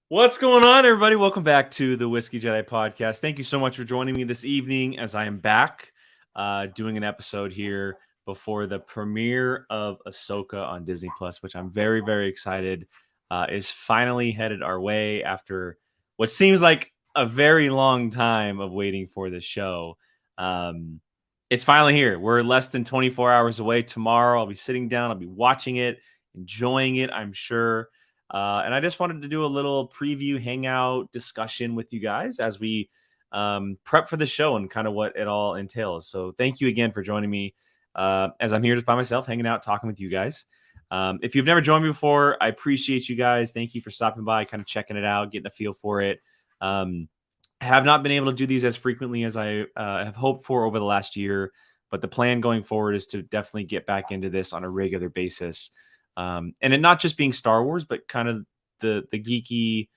What's going on, everybody? Welcome back to the Whiskey Jedi podcast. Thank you so much for joining me this evening as I am back doing an episode here before the premiere of AHSOKA on Disney Plus, which I'm very, very excited is finally headed our way after what seems like a very long time of waiting for this show. It's finally here. We're less than 24 hours away. Tomorrow, I'll be sitting down, I'll be watching it, enjoying it, I'm sure. And I just wanted to do a little preview, hangout, discussion with you guys as we prep for the show and kind of what it all entails. So thank you again for joining me as I'm here just by myself, hanging out, talking with you guys. If you've never joined me before, I appreciate you guys. Thank you for stopping by, kind of checking it out, getting a feel for it. I have not been able to do these as frequently as I have hoped for over the last year, but the plan going forward is to definitely get back into this on a regular basis. And it not just being Star Wars, but kind of the geeky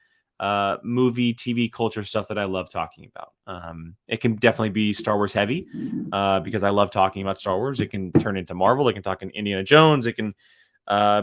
movie, TV culture stuff that I love talking about. It can definitely be Star Wars heavy because I love talking about Star Wars. It can turn into Marvel. It can talk in Indiana Jones. It can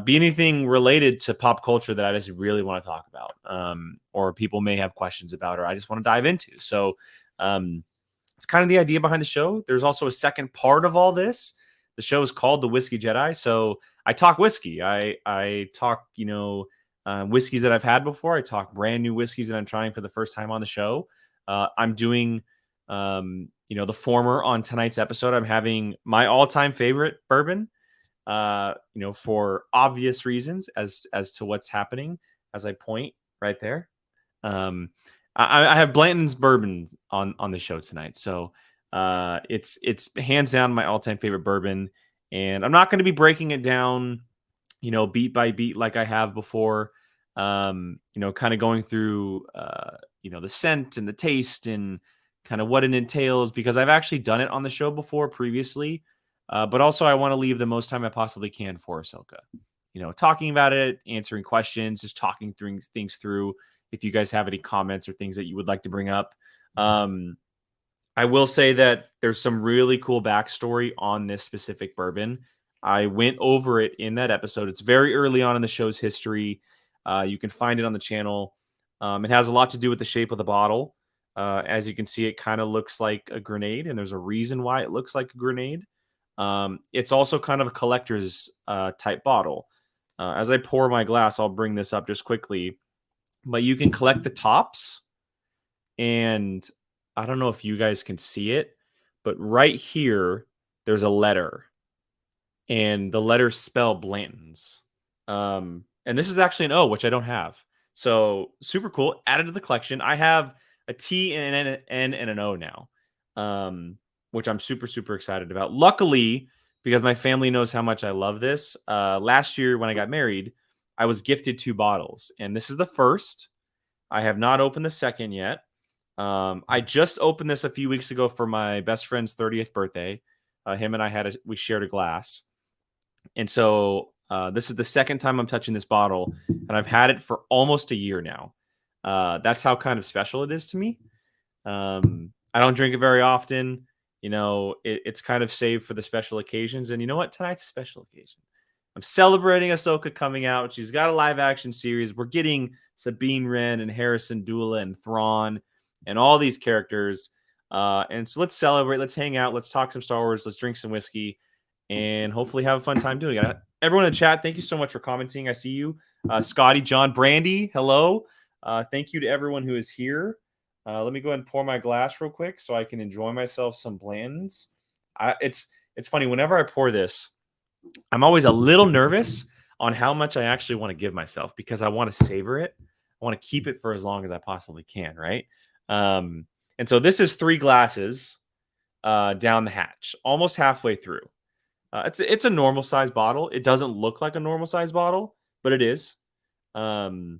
be anything related to pop culture that I just really want to talk about, or people may have questions about, or I just want to dive into. So it's kind of the idea behind the show. There's also a second part of all this. The show is called The Whiskey Jedi. So I talk whiskey. I talk, whiskeys that I've had before. I talk brand new whiskeys that I'm trying for the first time on the show. I'm doing, the former on tonight's episode. I'm having my all-time favorite bourbon, for obvious reasons as to what's happening, as I point right there. I have Blanton's bourbon on the show tonight. So it's hands down my all-time favorite bourbon. And I'm not going to be breaking it down, beat by beat like I have before. Kind of going through, the scent and the taste and kind of what it entails, because I've actually done it on the show before previously. But also I want to leave the most time I possibly can for AHSOKA. Talking about it, answering questions, just talking things through. If you guys have any comments or things that you would like to bring up. I will say that there's some really cool backstory on this specific bourbon. I went over it in that episode. It's very early on in the show's history. You can find it on the channel. It has a lot to do with the shape of the bottle. As you can see, it kind of looks like a grenade, and there's a reason why it looks like a grenade. It's also kind of a collector's type bottle. As I pour my glass, I'll bring this up just quickly. But you can collect the tops, and I don't know if you guys can see it, but right here, there's a letter, and the letters spell Blanton's. And this is actually an O, which I don't have. So super cool. Added to the collection. I have a T and an N and an O now, which I'm super, super excited about. Luckily, because my family knows how much I love this, last year when I got married, I was gifted 2 bottles, and this is the first. I have not opened the second yet. I just opened this a few weeks ago for my best friend's 30th birthday. Him and I we shared a glass. And so this is the second time I'm touching this bottle, and I've had it for almost a year now. That's how kind of special it is to me. I don't drink it very often. It's kind of saved for the special occasions. And you know what? Tonight's a special occasion. I'm celebrating AHSOKA coming out. She's got a live action series. We're getting Sabine Wren and Harrison Dula and Thrawn and all these characters. And so let's celebrate. Let's hang out. Let's talk some Star Wars. Let's drink some whiskey and hopefully have a fun time doing it. Everyone in the chat, thank you so much for commenting. I see you. Scotty, John, Brandy, hello. Thank you to everyone who is here. Let me go ahead and pour my glass real quick so I can enjoy myself some Blantons. It's funny. Whenever I pour this, I'm always a little nervous on how much I actually want to give myself because I want to savor it. I want to keep it for as long as I possibly can, right? And so this is 3 glasses down the hatch, almost halfway through. It's a normal size bottle. It doesn't look like a normal size bottle, but it is. So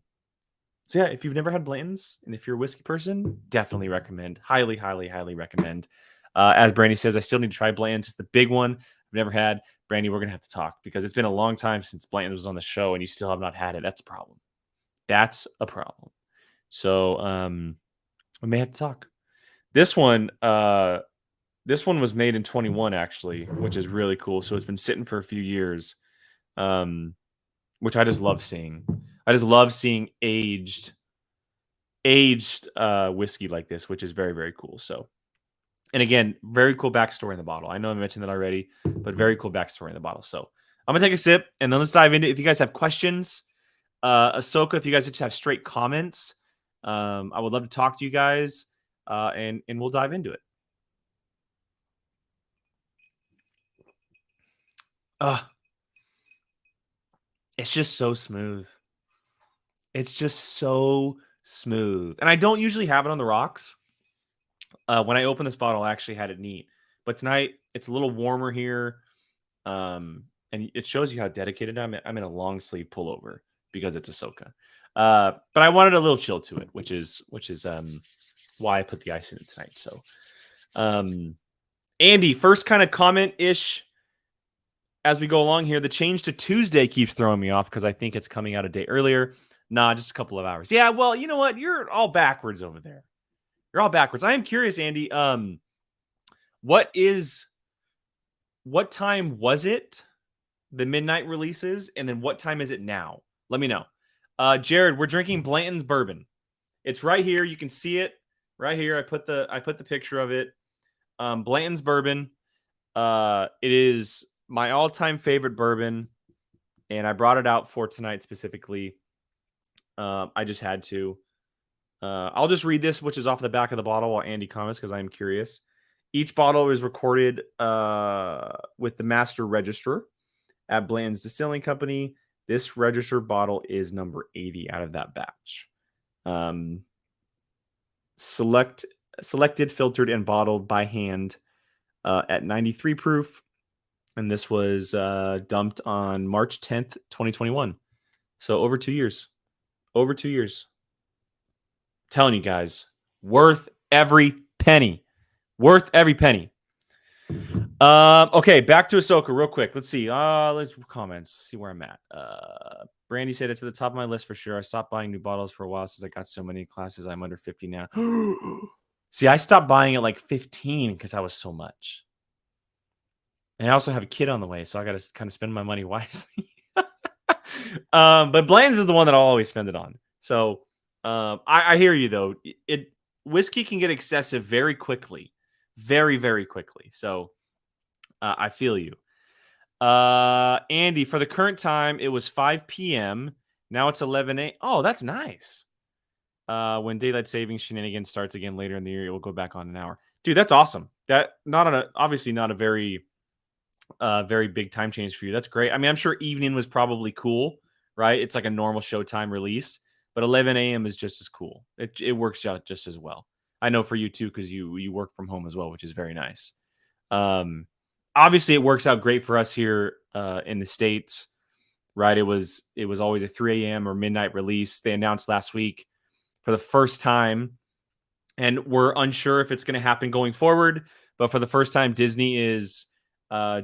yeah, if you've never had Blanton's and if you're a whiskey person, definitely recommend. Highly, highly, highly recommend. As Brandy says, I still need to try Blanton's. It's the big one I've never had. Brandy, we're going to have to talk because it's been a long time since Blanton was on the show and you still have not had it. That's a problem. That's a problem. So we may have to talk. This one was made in 21, actually, which is really cool. So it's been sitting for a few years, which I just love seeing. I just love seeing aged aged whiskey like this, which is very, very cool. So, and again, very cool backstory in the bottle. I know I mentioned that already, but very cool backstory in the bottle. So I'm gonna take a sip and then let's dive into it. If you guys have questions, AHSOKA, if you guys just have straight comments, I would love to talk to you guys, and we'll dive into it. It's just so smooth. It's just so smooth. And I don't usually have it on the rocks. When I opened this bottle, I actually had it neat. But tonight, it's a little warmer here. And it shows you how dedicated I'm in a long sleeve pullover because it's AHSOKA. But I wanted a little chill to it, which is why I put the ice in it tonight. So, Andy, first kind of comment-ish as we go along here. The change to Tuesday keeps throwing me off because I think it's coming out a day earlier. Nah, just a couple of hours. Yeah, well, you know what? You're all backwards over there. You're all backwards. I am curious, Andy. What time was it? The midnight releases, and then what time is it now? Let me know. Jared, we're drinking Blanton's bourbon. It's right here. You can see it right here. I put the picture of it. Blanton's bourbon. It is my all-time favorite bourbon, and I brought it out for tonight specifically. I just had to. I'll just read this, which is off the back of the bottle while Andy comments because I'm curious. Each bottle is recorded with the master registrar at Blanton's Distilling Company. This register bottle is number 80 out of that batch. Selected, filtered, and bottled by hand at 93 proof. And this was dumped on March 10th, 2021. So over 2 years. Over 2 years. Telling you guys, worth every penny. Worth every penny. Okay, back to AHSOKA real quick. Let's see. Let's comments. See where I'm at. Brandy said it's at the top of my list for sure. I stopped buying new bottles for a while since I got so many classes. I'm under 50 now. See, I stopped buying at like 15 because I was so much. And I also have a kid on the way, so I got to kind of spend my money wisely. But Blanton's is the one that I'll always spend it on. So I hear you though. Whiskey can get excessive very quickly, very, very quickly. So I feel you. Andy, for the current time, it was 5 p.m. Now it's 11 a.m. Oh, that's nice. When daylight savings shenanigans starts again later in the year, it will go back on an hour. Dude, that's awesome. That obviously not a very big time change for you. That's great. I mean, I'm sure evening was probably cool, right? It's like a normal Showtime release, but 11 a.m. is just as cool. It works out just as well. I know for you too, because you work from home as well, which is very nice. Obviously, it works out great for us here in the States, right? It was always a 3 a.m. or midnight release. They announced last week for the first time, and we're unsure if it's going to happen going forward, but for the first time, Disney is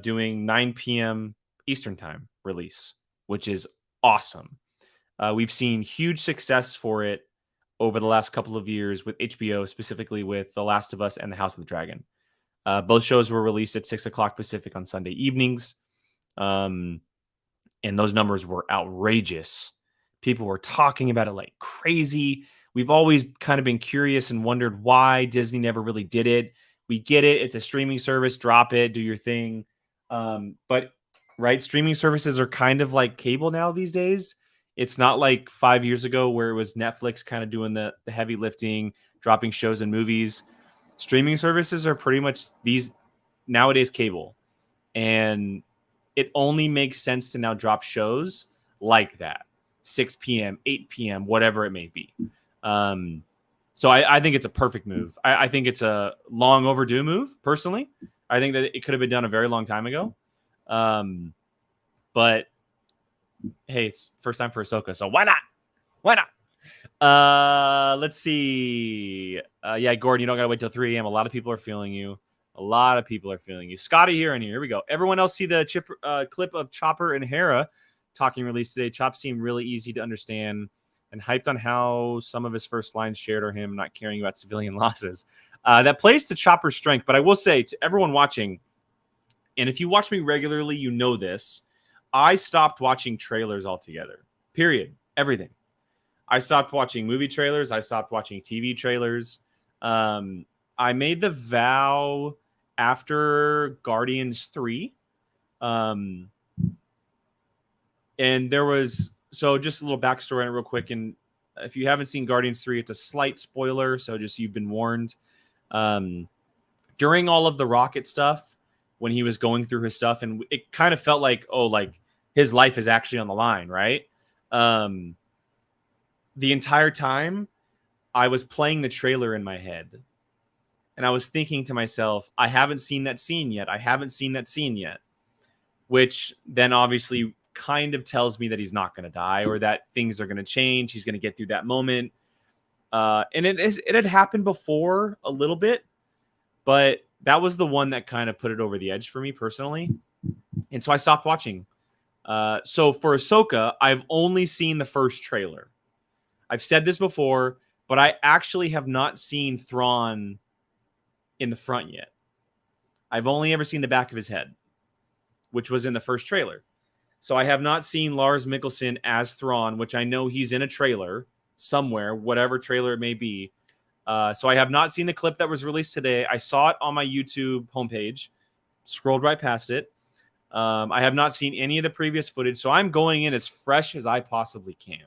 doing 9 p.m. Eastern time release, which is awesome. We've seen huge success for it over the last couple of years with HBO, specifically with The Last of Us and The House of the Dragon. Both shows were released at 6 o'clock Pacific on Sunday evenings. And those numbers were outrageous. People were talking about it like crazy. We've always kind of been curious and wondered why Disney never really did it. We get it. It's a streaming service. Drop it. Do your thing. But, right, streaming services are kind of like cable now these days. It's not like 5 years ago where it was Netflix kind of doing the heavy lifting, dropping shows and movies. Streaming services are pretty much these nowadays cable. And it only makes sense to now drop shows like that. 6 p.m., 8 p.m., whatever it may be. So I think it's a perfect move. I think it's a long overdue move, personally. I think that it could have been done a very long time ago. But, hey, it's first time for AHSOKA, so why not? Why not? Let's see. Yeah, Gordon, you don't got to wait till 3 a.m. A lot of people are feeling you. A lot of people are feeling you. Scotty here and here. Here we go. Everyone else see the clip of Chopper and Hera talking release today. Chop seemed really easy to understand and hyped on how some of his first lines shared are him not caring about civilian losses. That plays to Chopper's strength. But I will say to everyone watching, and if you watch me regularly, you know this, I stopped watching trailers altogether. Period. Everything. I stopped watching movie trailers. I stopped watching TV trailers. I made the vow after Guardians 3. And there was, so just a little backstory on it real quick. And if you haven't seen Guardians 3, it's a slight spoiler. So just, you've been warned. During all of the Rocket stuff, when he was going through his stuff, and it kind of felt like, oh, like his life is actually on the line, right? The entire time I was playing the trailer in my head, and I was thinking to myself, I haven't seen that scene yet. I haven't seen that scene yet, which then obviously kind of tells me that he's not going to die, or that things are going to change. He's going to get through that moment. And it had happened before a little bit, but that was the one that kind of put it over the edge for me personally. And so I stopped watching. So for Ahsoka, I've only seen the first trailer. I've said this before, but I actually have not seen Thrawn in the front yet. I've only ever seen the back of his head, which was in the first trailer. So I have not seen Lars Mikkelsen as Thrawn, which I know he's in a trailer somewhere, whatever trailer it may be. So I have not seen the clip that was released today. I saw it on my YouTube homepage, scrolled right past it. I have not seen any of the previous footage, so I'm going in as fresh as I possibly can.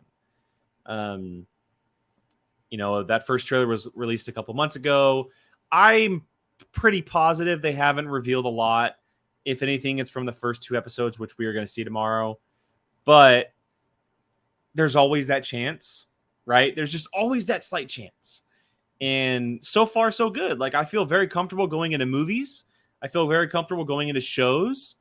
You know, that first trailer was released a couple months ago. I'm pretty positive they haven't revealed a lot. If anything, it's from the first 2 episodes, which we are going to see tomorrow. But there's always that chance, right? There's just always that slight chance. And so far, so good. Like, I feel very comfortable going into movies. I feel very comfortable going into shows.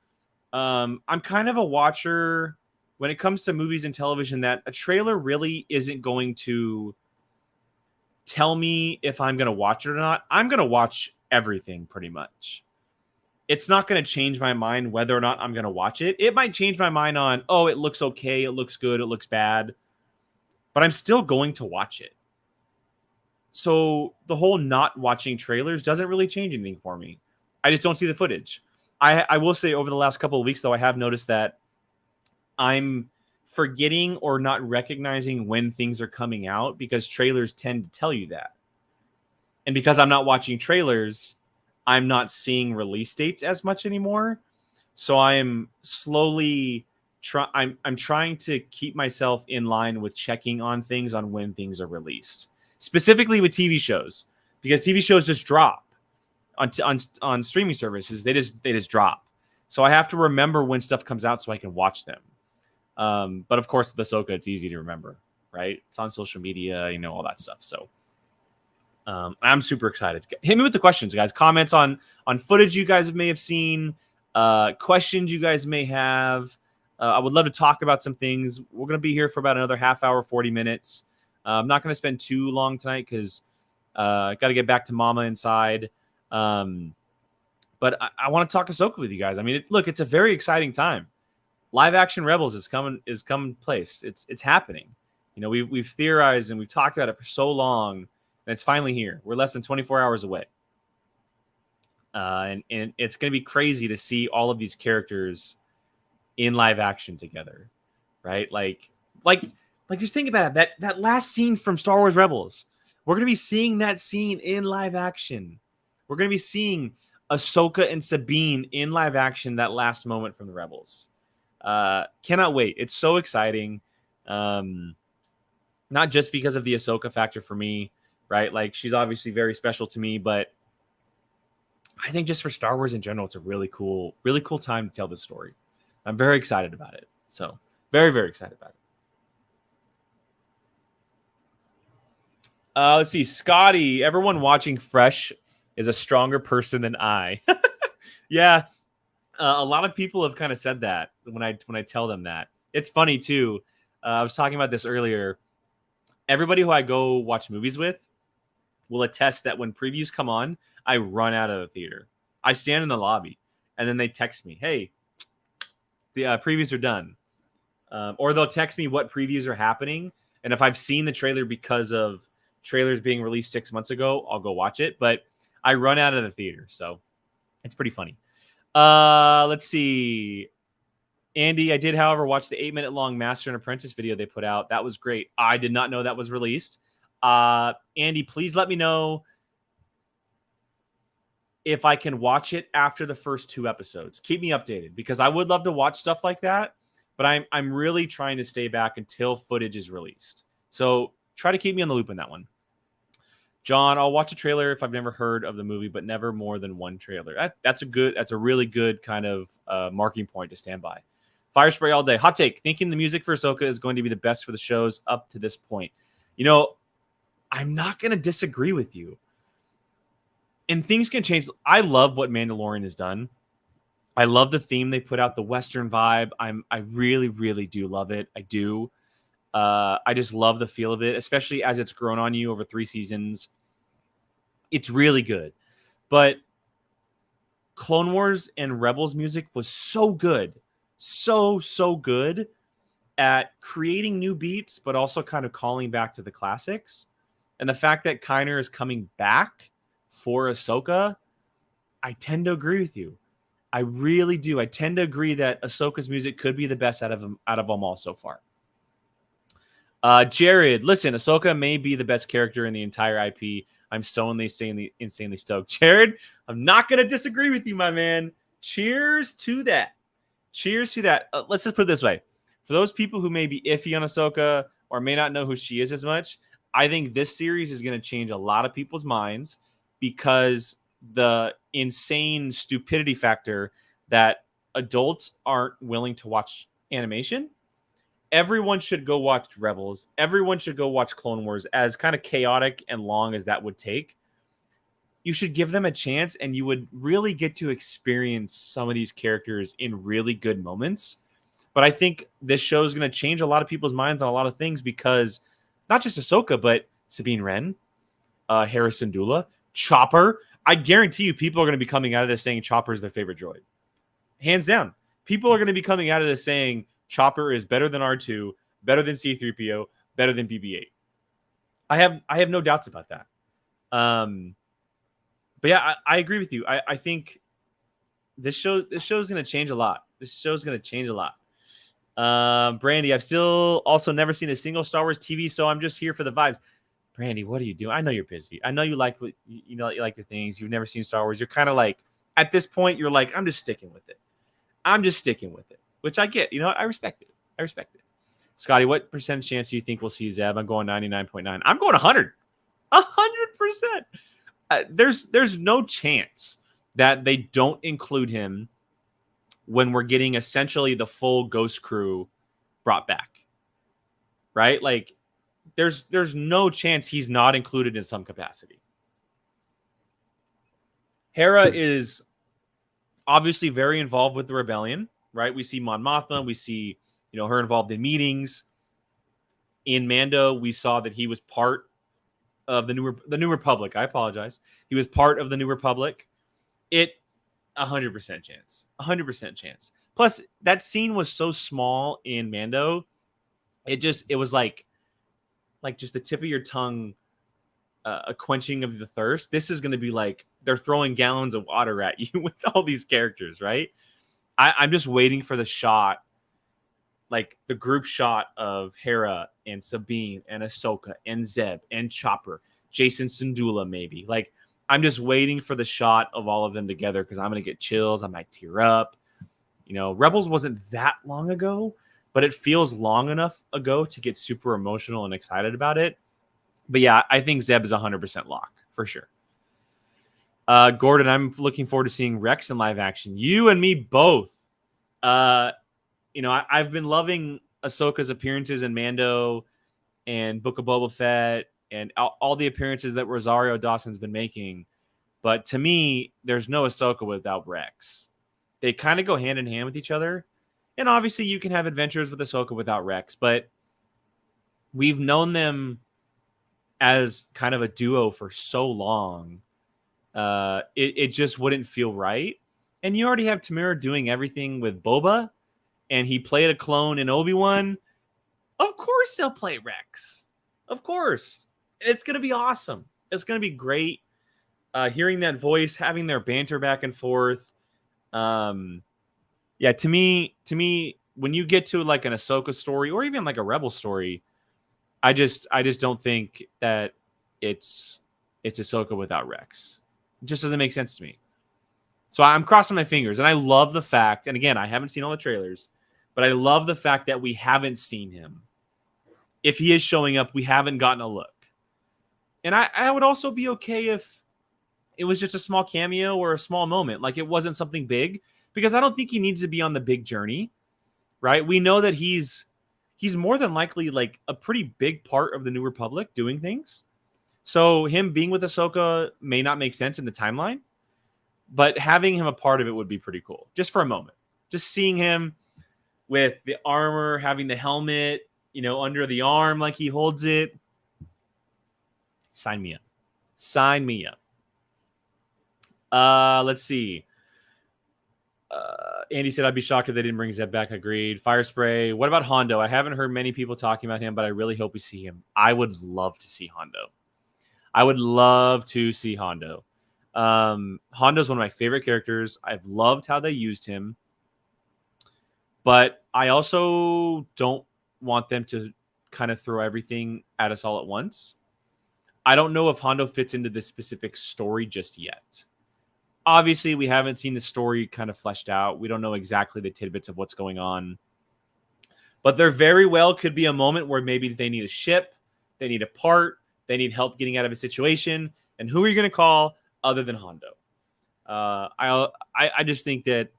I'm kind of a watcher when it comes to movies and television that a trailer really isn't going to tell me if I'm going to watch it or not. I'm going to watch everything pretty much. It's not going to change my mind whether or not I'm going to watch it. It might change my mind on, oh, it looks okay, it looks good, it looks bad, but I'm still going to watch it. So the whole not watching trailers doesn't really change anything for me. I just don't see the footage. I will say over the last couple of weeks, though, I have noticed that I'm forgetting or not recognizing when things are coming out because trailers tend to tell you that. And because I'm not watching trailers, I'm not seeing release dates as much anymore. So I'm slowly I'm trying to keep myself in line with checking on things on when things are released, specifically with TV shows, because TV shows just drop on streaming services. They just drop. So I have to remember when stuff comes out so I can watch them. But of course, with Ahsoka, it's easy to remember, right? It's on social media, you know, all that stuff. So I'm super excited. Hit me with the questions, guys. Comments on footage you guys may have seen, questions you guys may have. I would love to talk about some things. We're going to be here for about another half hour, 40 minutes. I'm not going to spend too long tonight because I got to get back to Mama inside. But I want to talk Ahsoka with you guys. I mean, look, it's a very exciting time. Live action Rebels is coming place. It's happening. You know, we've theorized and we've talked about it for so long, and it's finally here. We're less than 24 hours away. And it's going to be crazy to see all of these characters in live action together, right? Like just think about it. That last scene from Star Wars Rebels, we're going to be seeing that scene in live action. We're going to be seeing Ahsoka and Sabine in live action, that last moment from the Rebels. Cannot wait. It's so exciting. Not just because of the Ahsoka factor for me, right? Like, she's obviously very special to me, but I think just for Star Wars in general, it's a really cool time to tell this story. I'm very excited about it. So very, very excited about it. Let's see. Scotty, everyone watching Fresh is a stronger person than I. Yeah. A lot of people have kind of said that when I tell them that. It's funny too. I was talking about this earlier. Everybody who I go watch movies with will attest that when previews come on, I run out of the theater. I stand in the lobby, and then they text me, "Hey, the previews are done," or they'll text me what previews are happening. And if I've seen the trailer because of trailers being released 6 months ago, I'll go watch it. But I run out of the theater, so it's pretty funny. Let's see. Andy, I did, however, watch the 8-minute long Master and Apprentice video they put out. That was great. I did not know that was released. Andy, please let me know if I can watch it after the first 2 episodes. Keep me updated, because I would love to watch stuff like that, but I'm really trying to stay back until footage is released. So try to keep me on the loop on that one. John, I'll watch a trailer if I've never heard of the movie, but never more than one trailer. That's a really good kind of marking point to stand by. Fire spray all day. Hot take. Thinking the music for Ahsoka is going to be the best for the shows up to this point. You know, I'm not going to disagree with you. And things can change. I love what Mandalorian has done. I love the theme they put out, the Western vibe. I really, really do love it. I do. I just love the feel of it, especially as it's grown on you over 3 seasons. It's really good. But Clone Wars and Rebels music was so good. So good at creating new beats, but also kind of calling back to the classics. And the fact that Kiner is coming back for Ahsoka, I tend to agree with you. I really do. I tend to agree that Ahsoka's music could be the best out of them all so far. Jared, listen, Ahsoka may be the best character in the entire IP. I'm so insanely stoked. Jared, I'm not going to disagree with you, my man. Cheers to that. Cheers to that. Let's just put it this way. For those people who may be iffy on Ahsoka or may not know who she is as much, I think this series is going to change a lot of people's minds, because the insane stupidity factor that adults aren't willing to watch animation. Everyone should go watch Rebels. Everyone should go watch Clone Wars, as kind of chaotic and long as that would take. You should give them a chance, and you would really get to experience some of these characters in really good moments. But I think this show is going to change a lot of people's minds on a lot of things, because not just Ahsoka, but Sabine Wren, Hera Syndulla, Chopper. I guarantee you people are going to be coming out of this saying Chopper is their favorite droid. Hands down. People are going to be coming out of this saying Chopper is better than R2, better than C-3PO, better than BB-8. I have no doubts about that. But yeah, I agree with you. I think this show is going to change a lot. This show is going to change a lot. Brandy, I've still also never seen a single Star Wars TV, so I'm just here for the vibes. Brandy, what are you doing? I know you're busy. I know you like what you like your things. You've never seen Star Wars. You're kind of like, at this point, you're like, I'm just sticking with it. Which I get. You know, I respect it. Scotty, what percentage chance do you think we'll see Zeb? I'm going 99.9. I'm going 100. 100%. There's no chance that they don't include him when we're getting essentially the full Ghost crew brought back, right? Like, there's no chance he's not included in some capacity. Hera is obviously very involved with the rebellion, right? We see Mon Mothma, we see, her involved in meetings. In Mando, we saw that he was part of the New Republic. I apologize. He was part of the New Republic. 100% chance. 100% chance. Plus, that scene was so small in Mando. It was like just the tip of your tongue, a quenching of the thirst. This is going to be like they're throwing gallons of water at you with all these characters, right? I'm just waiting for the shot, like the group shot of Hera and Sabine and Ahsoka and Zeb and Chopper, Jason Syndulla maybe. Like, I'm just waiting for the shot of all of them together, because I'm going to get chills. I might tear up. Rebels wasn't that long ago, but it feels long enough ago to get super emotional and excited about it. But yeah, I think Zeb is 100% lock for sure. Gordon, I'm looking forward to seeing Rex in live action. You and me both. I've been loving Ahsoka's appearances in Mando and Book of Boba Fett and all the appearances that Rosario Dawson's been making. But to me, there's no Ahsoka without Rex. They kind of go hand in hand with each other. And obviously you can have adventures with Ahsoka without Rex, but we've known them as kind of a duo for so long. It just wouldn't feel right. And you already have Tamura doing everything with Boba, and he played a clone in Obi-Wan. Of course they'll play Rex. Of course. It's going to be awesome. It's going to be great. Hearing that voice, having their banter back and forth. Yeah, to me, when you get to like an Ahsoka story or even like a Rebel story, I just don't think that it's Ahsoka without Rex. It just doesn't make sense to me. So I'm crossing my fingers, and I love the fact, and again, I haven't seen all the trailers, but I love the fact that we haven't seen him. If he is showing up, we haven't gotten a look. And I would also be okay if it was just a small cameo or a small moment. Like it wasn't something big, because I don't think he needs to be on the big journey, right? We know that he's more than likely like a pretty big part of the New Republic doing things. So him being with Ahsoka may not make sense in the timeline, but having him a part of it would be pretty cool. Just for a moment. Just seeing him with the armor, having the helmet, under the arm like he holds it. Sign me up. Sign me up. Let's see. Andy said, I'd be shocked if they didn't bring Zeb back. Agreed. Fire Spray. What about Hondo? I haven't heard many people talking about him, but I really hope we see him. I would love to see Hondo. Hondo's one of my favorite characters. I've loved how they used him. But I also don't want them to kind of throw everything at us all at once. I don't know if Hondo fits into this specific story just yet. Obviously, we haven't seen the story kind of fleshed out. We don't know exactly the tidbits of what's going on. But there very well could be a moment where maybe they need a ship, they need a part, they need help getting out of a situation. And who are you going to call other than Hondo? I just think that,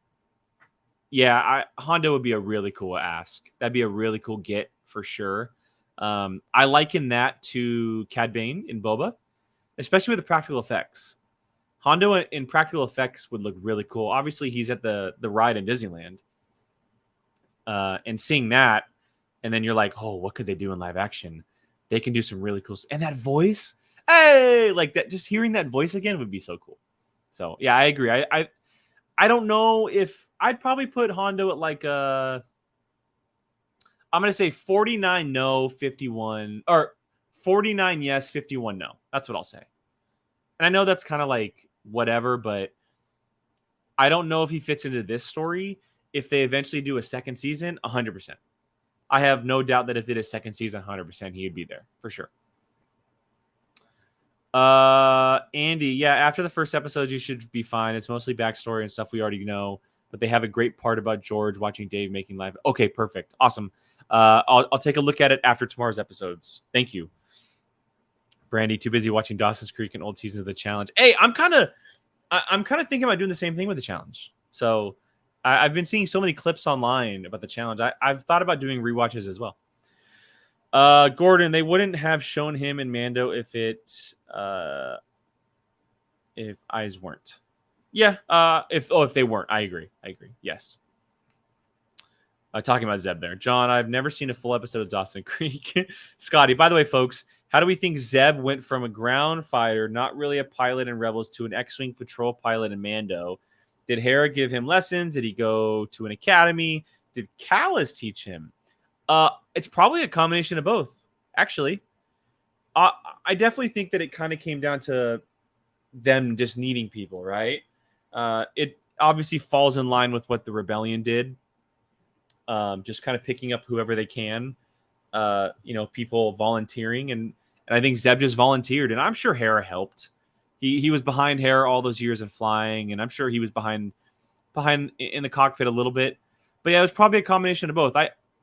Hondo would be a really cool ask. That'd be a really cool get for sure. I liken that to Cad Bane in Boba, especially with the practical effects. Hondo in practical effects would look really cool. Obviously, he's at the ride in Disneyland. And seeing that, and then you're like, oh, what could they do in live action? They can do some really cool stuff. And that voice, hey, like that, just hearing that voice again would be so cool. So, yeah, I agree. I don't know if I'd probably put Hondo at like I'm going to say 49 no, 51, or 49 yes, 51 no. That's what I'll say. And I know that's kind of like whatever, but I don't know if he fits into this story. If they eventually do a second season, 100%. I have no doubt that if they did a second season, 100%, he would be there for sure. Andy, yeah, after the first episode, you should be fine. It's mostly backstory and stuff we already know, but they have a great part about George watching Dave making live. Okay, perfect. Awesome. I'll take a look at it after tomorrow's episodes. Thank you. Brandy, too busy watching Dawson's Creek and old seasons of the challenge. Hey, I'm kind of thinking about doing the same thing with the challenge. So I've been seeing so many clips online about the challenge. I've thought about doing rewatches as well. Gordon, they wouldn't have shown him in Mando if eyes weren't. Yeah. If they weren't, I agree. Yes. Talking about Zeb there. John, I've never seen a full episode of Dawson Creek. Scotty, by the way, folks, how do we think Zeb went from a ground fighter, not really a pilot in Rebels, to an X-Wing patrol pilot in Mando? Did Hera give him lessons? Did he go to an academy? Did Kallus teach him? It's probably a combination of both, actually. I definitely think that it kind of came down to them just needing people, right? It obviously falls in line with what the Rebellion did. Just kind of picking up whoever they can, people volunteering. And I think Zeb just volunteered. And I'm sure Hera helped. He was behind Hera all those years in flying. And I'm sure he was behind in the cockpit a little bit. But yeah, it was probably a combination of both.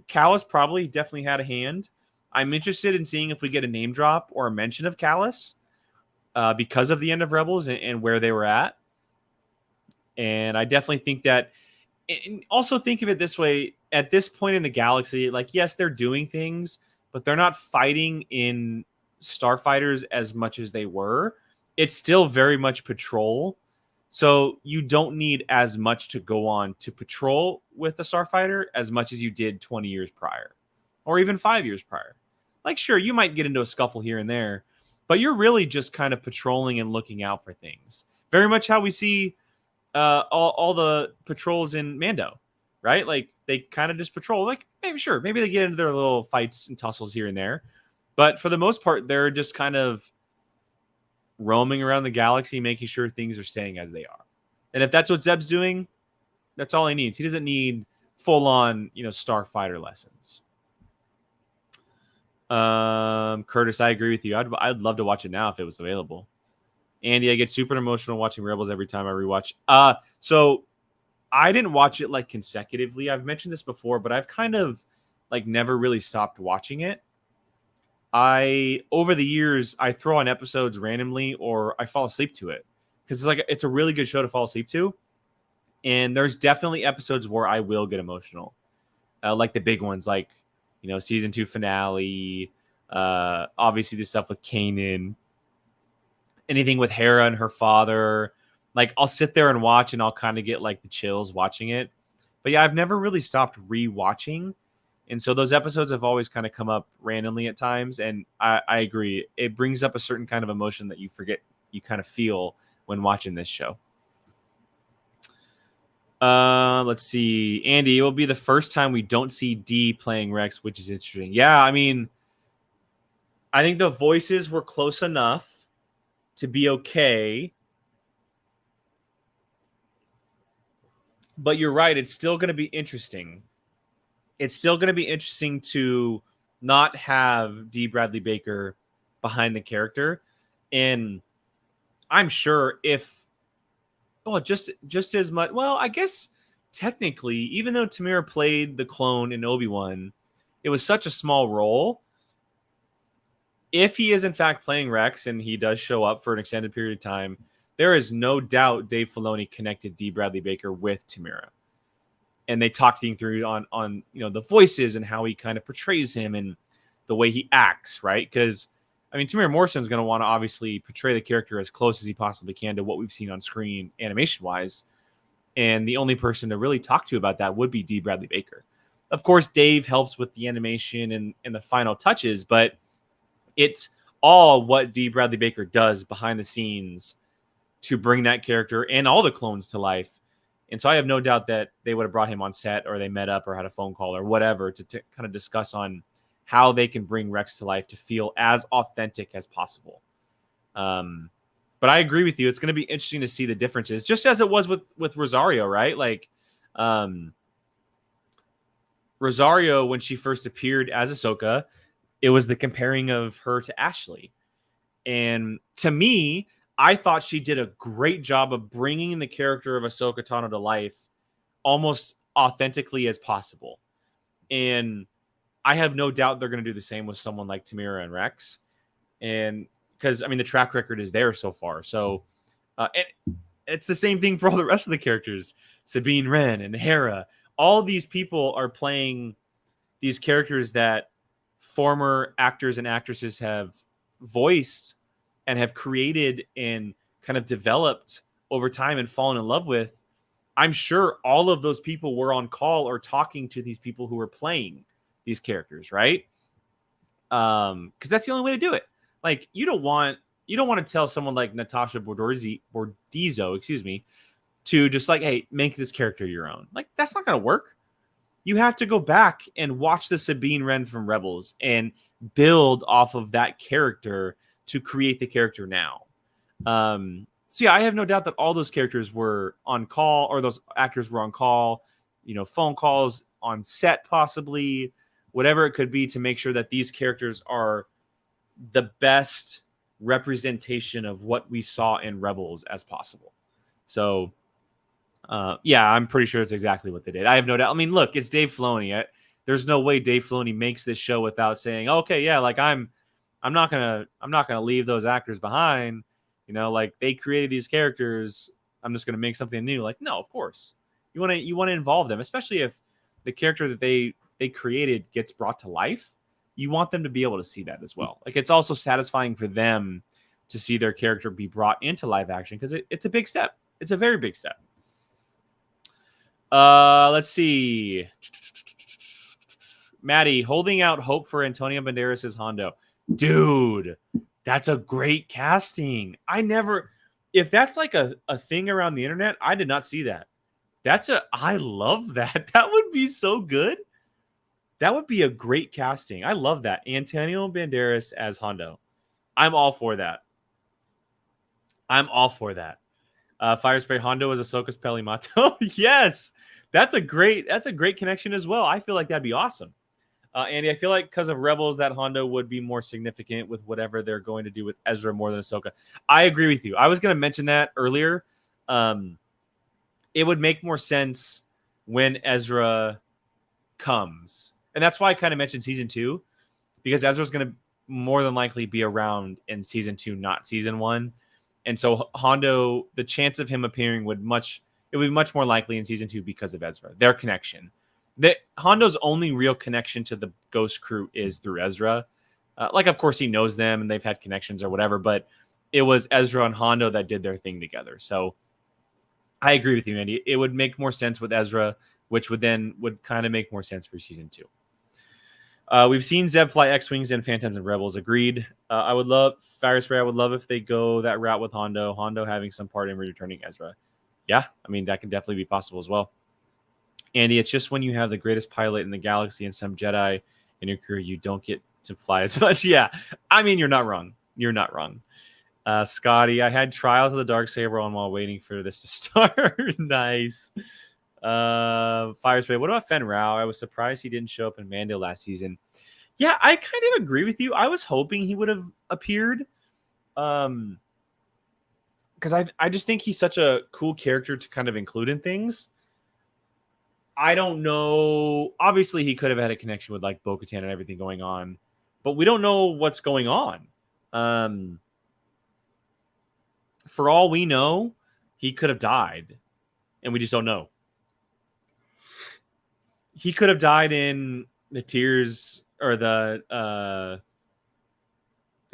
Kallus probably definitely had a hand. I'm interested in seeing if we get a name drop or a mention of Kallus because of the end of Rebels and where they were at. And I definitely think that, and also think of it this way, at this point in the galaxy, like, yes, they're doing things, but they're not fighting in starfighters as much as they were. It's still very much patrol. So you don't need as much to go on to patrol with a starfighter as much as you did 20 years prior or even 5 years prior. Like, sure, you might get into a scuffle here and there, but you're really just kind of patrolling and looking out for things. Very much how we see all the patrols in Mando, right? Like, they kind of just patrol. Like, maybe they get into their little fights and tussles here and there, but for the most part, they're just kind of roaming around the galaxy, making sure things are staying as they are. And if that's what Zeb's doing, that's all he needs. He doesn't need full on, starfighter lessons. Curtis, I agree with you. I'd love to watch it now if it was available. Andy, I get super emotional watching Rebels every time I rewatch. So I didn't watch it like consecutively. I've mentioned this before, but I've kind of like never really stopped watching it. Over the years, I throw on episodes randomly or I fall asleep to it because it's a really good show to fall asleep to. And there's definitely episodes where I will get emotional, like the big ones, like season 2 finale. Obviously, the stuff with Kanan, anything with Hera and her father. Like I'll sit there and watch, and I'll kind of get like the chills watching it. But yeah, I've never really stopped rewatching. And so those episodes have always kind of come up randomly at times. And I agree. It brings up a certain kind of emotion that you forget you kind of feel when watching this show. Let's see. Andy, it will be the first time we don't see Dee playing Rex, which is interesting. Yeah, I mean, I think the voices were close enough to be okay. But you're right. It's still going to be interesting. It's still going to be interesting to not have D. Bradley Baker behind the character. And I'm sure just as much, well, I guess technically, even though Tamira played the clone in Obi-Wan, it was such a small role. If he is in fact playing Rex and he does show up for an extended period of time, there is no doubt Dave Filoni connected D. Bradley Baker with Tamira. And they talked things through on the voices and how he kind of portrays him and the way he acts, right? Because I mean, Tamira Morrison is going to want to obviously portray the character as close as he possibly can to what we've seen on screen animation-wise. And the only person to really talk to about that would be D. Bradley Baker. Of course, Dave helps with the animation and the final touches, but it's all what D. Bradley Baker does behind the scenes to bring that character and all the clones to life. And so I have no doubt that they would have brought him on set or they met up or had a phone call or whatever to kind of discuss on how they can bring Rex to life to feel as authentic as possible. But I agree with you. It's going to be interesting to see the differences, just as it was with Rosario, right? Like Rosario, when she first appeared as Ahsoka, it was the comparing of her to Ashley. And to me, I thought she did a great job of bringing the character of Ahsoka Tano to life almost authentically as possible. And I have no doubt they're going to do the same with someone like Tamira and Rex. And because, I mean, the track record is there so far. So it's the same thing for all the rest of the characters. Sabine Wren and Hera. All these people are playing these characters that former actors and actresses have voiced and have created and kind of developed over time and fallen in love with. I'm sure all of those people were on call or talking to these people who were playing these characters, right? Because that's the only way to do it. Like you don't want to tell someone like Natasha Bordizzo, to just like, hey, make this character your own. Like that's not going to work. You have to go back and watch the Sabine Wren from Rebels and build off of that character to create the character now. So yeah, I have no doubt that all those characters were on call, or those actors were on call, phone calls on set, possibly, whatever it could be, to make sure that these characters are the best representation of what we saw in Rebels as possible. So yeah, I'm pretty sure it's exactly what they did. I have no doubt. I mean, look, it's Dave Filoni. There's no way Dave Filoni makes this show without saying, okay, yeah, like I'm not gonna leave those actors behind. Like they created these characters. I'm just gonna make something new. Like, no, of course. You want to involve them, especially if the character that they created gets brought to life. You want them to be able to see that as well. Like it's also satisfying for them to see their character be brought into live action, because it's a big step. It's a very big step. Let's see. Maddie, holding out hope for Antonio Banderas as Hondo. Dude, that's a great casting. If that's like a thing around the internet, I did not see that. I love that. That would be so good. That would be a great casting. I love that. Antonio Banderas as Hondo. I'm all for that. Fire Spray Hondo as Ahsoka's Pelimato. Yes. That's a great connection as well. I feel like that'd be awesome. Andy, I feel like because of Rebels, that Hondo would be more significant with whatever they're going to do with Ezra more than Ahsoka. I agree with you. I was going to mention that earlier. It would make more sense when Ezra comes. And that's why I kind of mentioned season 2, because Ezra's going to more than likely be around in season 2, not season 1. And so Hondo, the chance of him appearing would be much more likely in season 2 because of Ezra, their connection. That Hondo's only real connection to the Ghost crew is through Ezra. Like, of course, he knows them and they've had connections or whatever, but it was Ezra and Hondo that did their thing together. So I agree with you, Andy. It would make more sense with Ezra, which would kind of make more sense for season 2. We've seen Zeb fly X-Wings and Phantoms and Rebels. Agreed. I would love Fire Spray. I would love if they go that route with Hondo having some part in returning Ezra. Yeah, I mean, that can definitely be possible as well. Andy, it's just when you have the greatest pilot in the galaxy and some Jedi in your crew, you don't get to fly as much. Yeah, I mean, you're not wrong. You're not wrong. Scotty, I had Trials of the Darksaber on while waiting for this to start. Nice. Fire Spray. What about Fen Rao? I was surprised he didn't show up in Mando last season. Yeah, I kind of agree with you. I was hoping he would have appeared. Because I just think he's such a cool character to kind of include in things. I don't know. Obviously, he could have had a connection with like Bo-Katan and everything going on, but we don't know what's going on. For all we know, he could have died, and we just don't know. He could have died in the Tears or the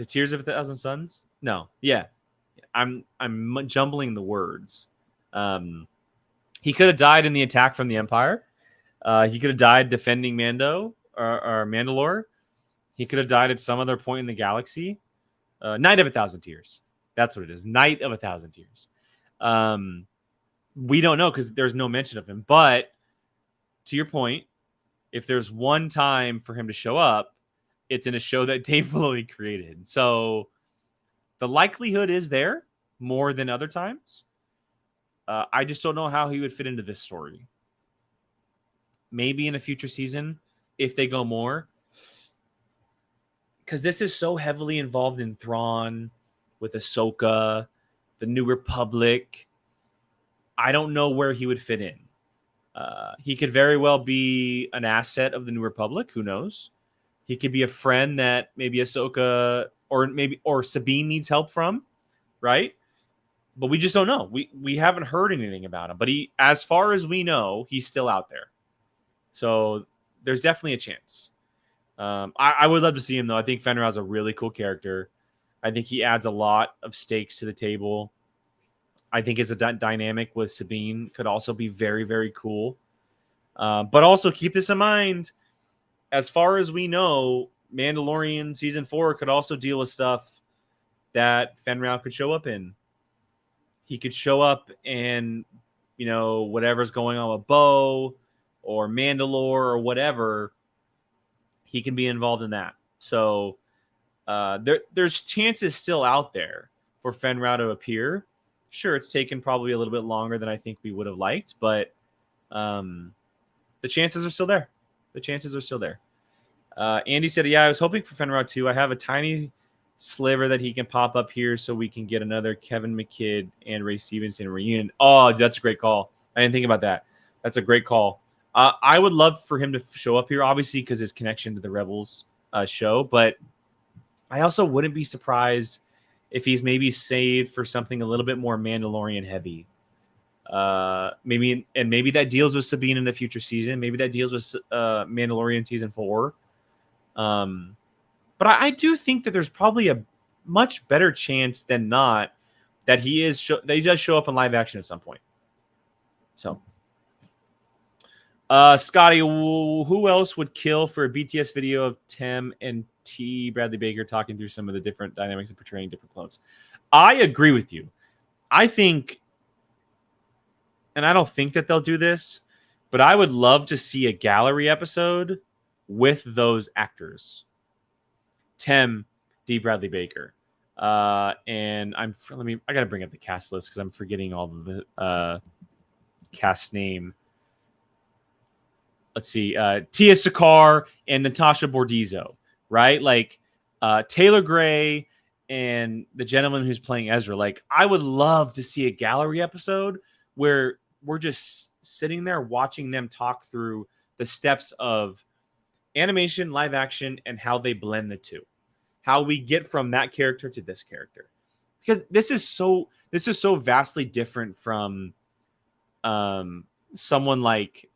Tears of a Thousand Suns. No, yeah, I'm jumbling the words. He could have died in the attack from the Empire. He could have died defending Mando or Mandalore. He could have died at some other point in the galaxy. Night of a Thousand Tears. That's what it is. Night of a Thousand Tears. We don't know because there's no mention of him. But to your point, if there's one time for him to show up, it's in a show that Dave Filoni created. So the likelihood is there more than other times. I just don't know how he would fit into this story. Maybe in a future season, if they go more. Because this is so heavily involved in Thrawn, with Ahsoka, the New Republic. I don't know where he would fit in. He could very well be an asset of the New Republic. Who knows? He could be a friend that maybe Ahsoka or Sabine needs help from, right? But we just don't know. We haven't heard anything about him. But as far as we know, he's still out there. So there's definitely a chance. I would love to see him, though. I think Fen Rao is a really cool character. I think he adds a lot of stakes to the table. I think his dynamic with Sabine could also be very, very cool. But also keep this in mind. As far as we know, Mandalorian Season 4 could also deal with stuff that Fen Rao could show up in. He could show up and, whatever's going on with Bo or Mandalore or whatever, he can be involved in that. So there's chances still out there for Fen Rao to appear. Sure, it's taken probably a little bit longer than I think we would have liked, but the chances are still there. The chances are still there. Andy said, yeah, I was hoping for Fen Rao too. I have a tiny sliver that he can pop up here so we can get another Kevin McKidd and Ray Stevenson reunion. Oh, that's a great call. I didn't think about that. That's a great call. I would love for him to show up here, obviously, because his connection to the Rebels show, but I also wouldn't be surprised if he's maybe saved for something a little bit more Mandalorian heavy. Maybe that deals with Sabine in a future season. Maybe that deals with Mandalorian Season 4. But I do think that there's probably a much better chance than not that he does show up in live action at some point. So, Scotty, who else would kill for a BTS video of Tim and T. Bradley Baker talking through some of the different dynamics and portraying different clones? I agree with you. I think, and I don't think that they'll do this, but I would love to see a gallery episode with those actors. Tim, D. Bradley Baker. And I gotta bring up the cast list because I'm forgetting all of the cast name. let's see, Tia Sakar and Natasha Bordizzo, right? Like Taylor Gray and the gentleman who's playing Ezra. Like, I would love to see a gallery episode where we're just sitting there watching them talk through the steps of animation, live action, and how they blend the two. How we get from that character to this character. Because this is so vastly different from someone like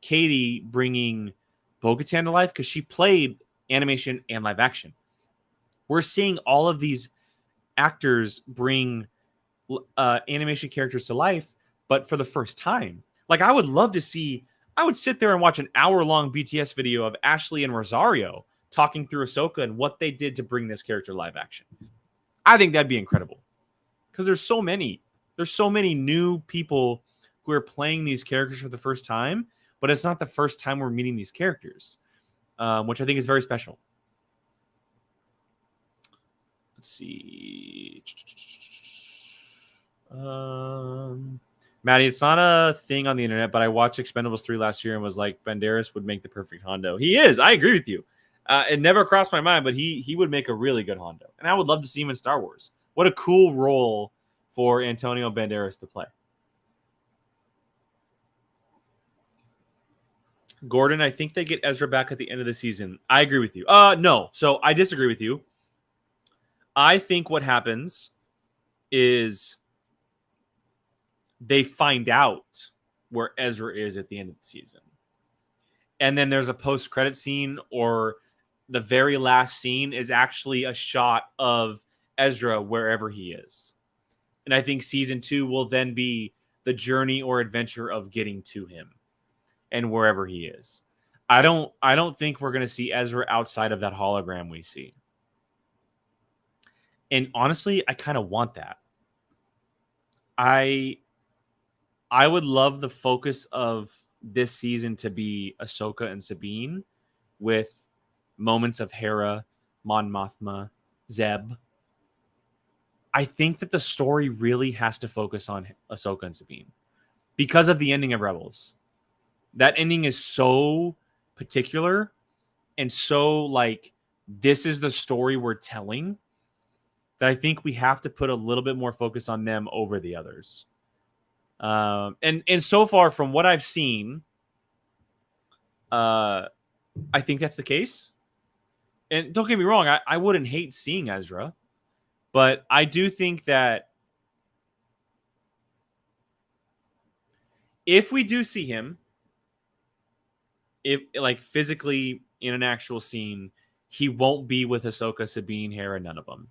Katie bringing Bo-Katan to life, because she played animation and live action. We're seeing all of these actors bring animation characters to life, but for the first time. Like, I would love to see, I would sit there and watch an hour-long BTS video of Ashley and Rosario talking through Ahsoka and what they did to bring this character live action. I think that'd be incredible, because there's so many new people who are playing these characters for the first time, but it's not the first time we're meeting these characters, which I think is very special. Let's see. Maddie, it's not a thing on the internet, but I watched Expendables 3 last year and was like, Banderas would make the perfect Hondo. He is. I agree with you. It never crossed my mind, but he would make a really good Hondo. And I would love to see him in Star Wars. What a cool role for Antonio Banderas to play. Gordon, I think they get Ezra back at the end of the season. I agree with you. No. So I disagree with you. I think what happens is they find out where Ezra is at the end of the season. And then there's a post-credit scene, or the very last scene is actually a shot of Ezra wherever he is. And I think season 2 will then be the journey or adventure of getting to him and wherever he is. I don't think we're going to see Ezra outside of that hologram we see. And honestly, I kind of want that. I would love the focus of this season to be Ahsoka and Sabine, with moments of Hera, Mon Mothma, Zeb. I think that the story really has to focus on Ahsoka and Sabine because of the ending of Rebels. That ending is so particular and so like, this is the story we're telling, that I think we have to put a little bit more focus on them over the others. And so far from what I've seen, I think that's the case. And don't get me wrong, I wouldn't hate seeing Ezra, but I do think that if we do see him, if like physically in an actual scene, he won't be with Ahsoka, Sabine, Hera, none of them.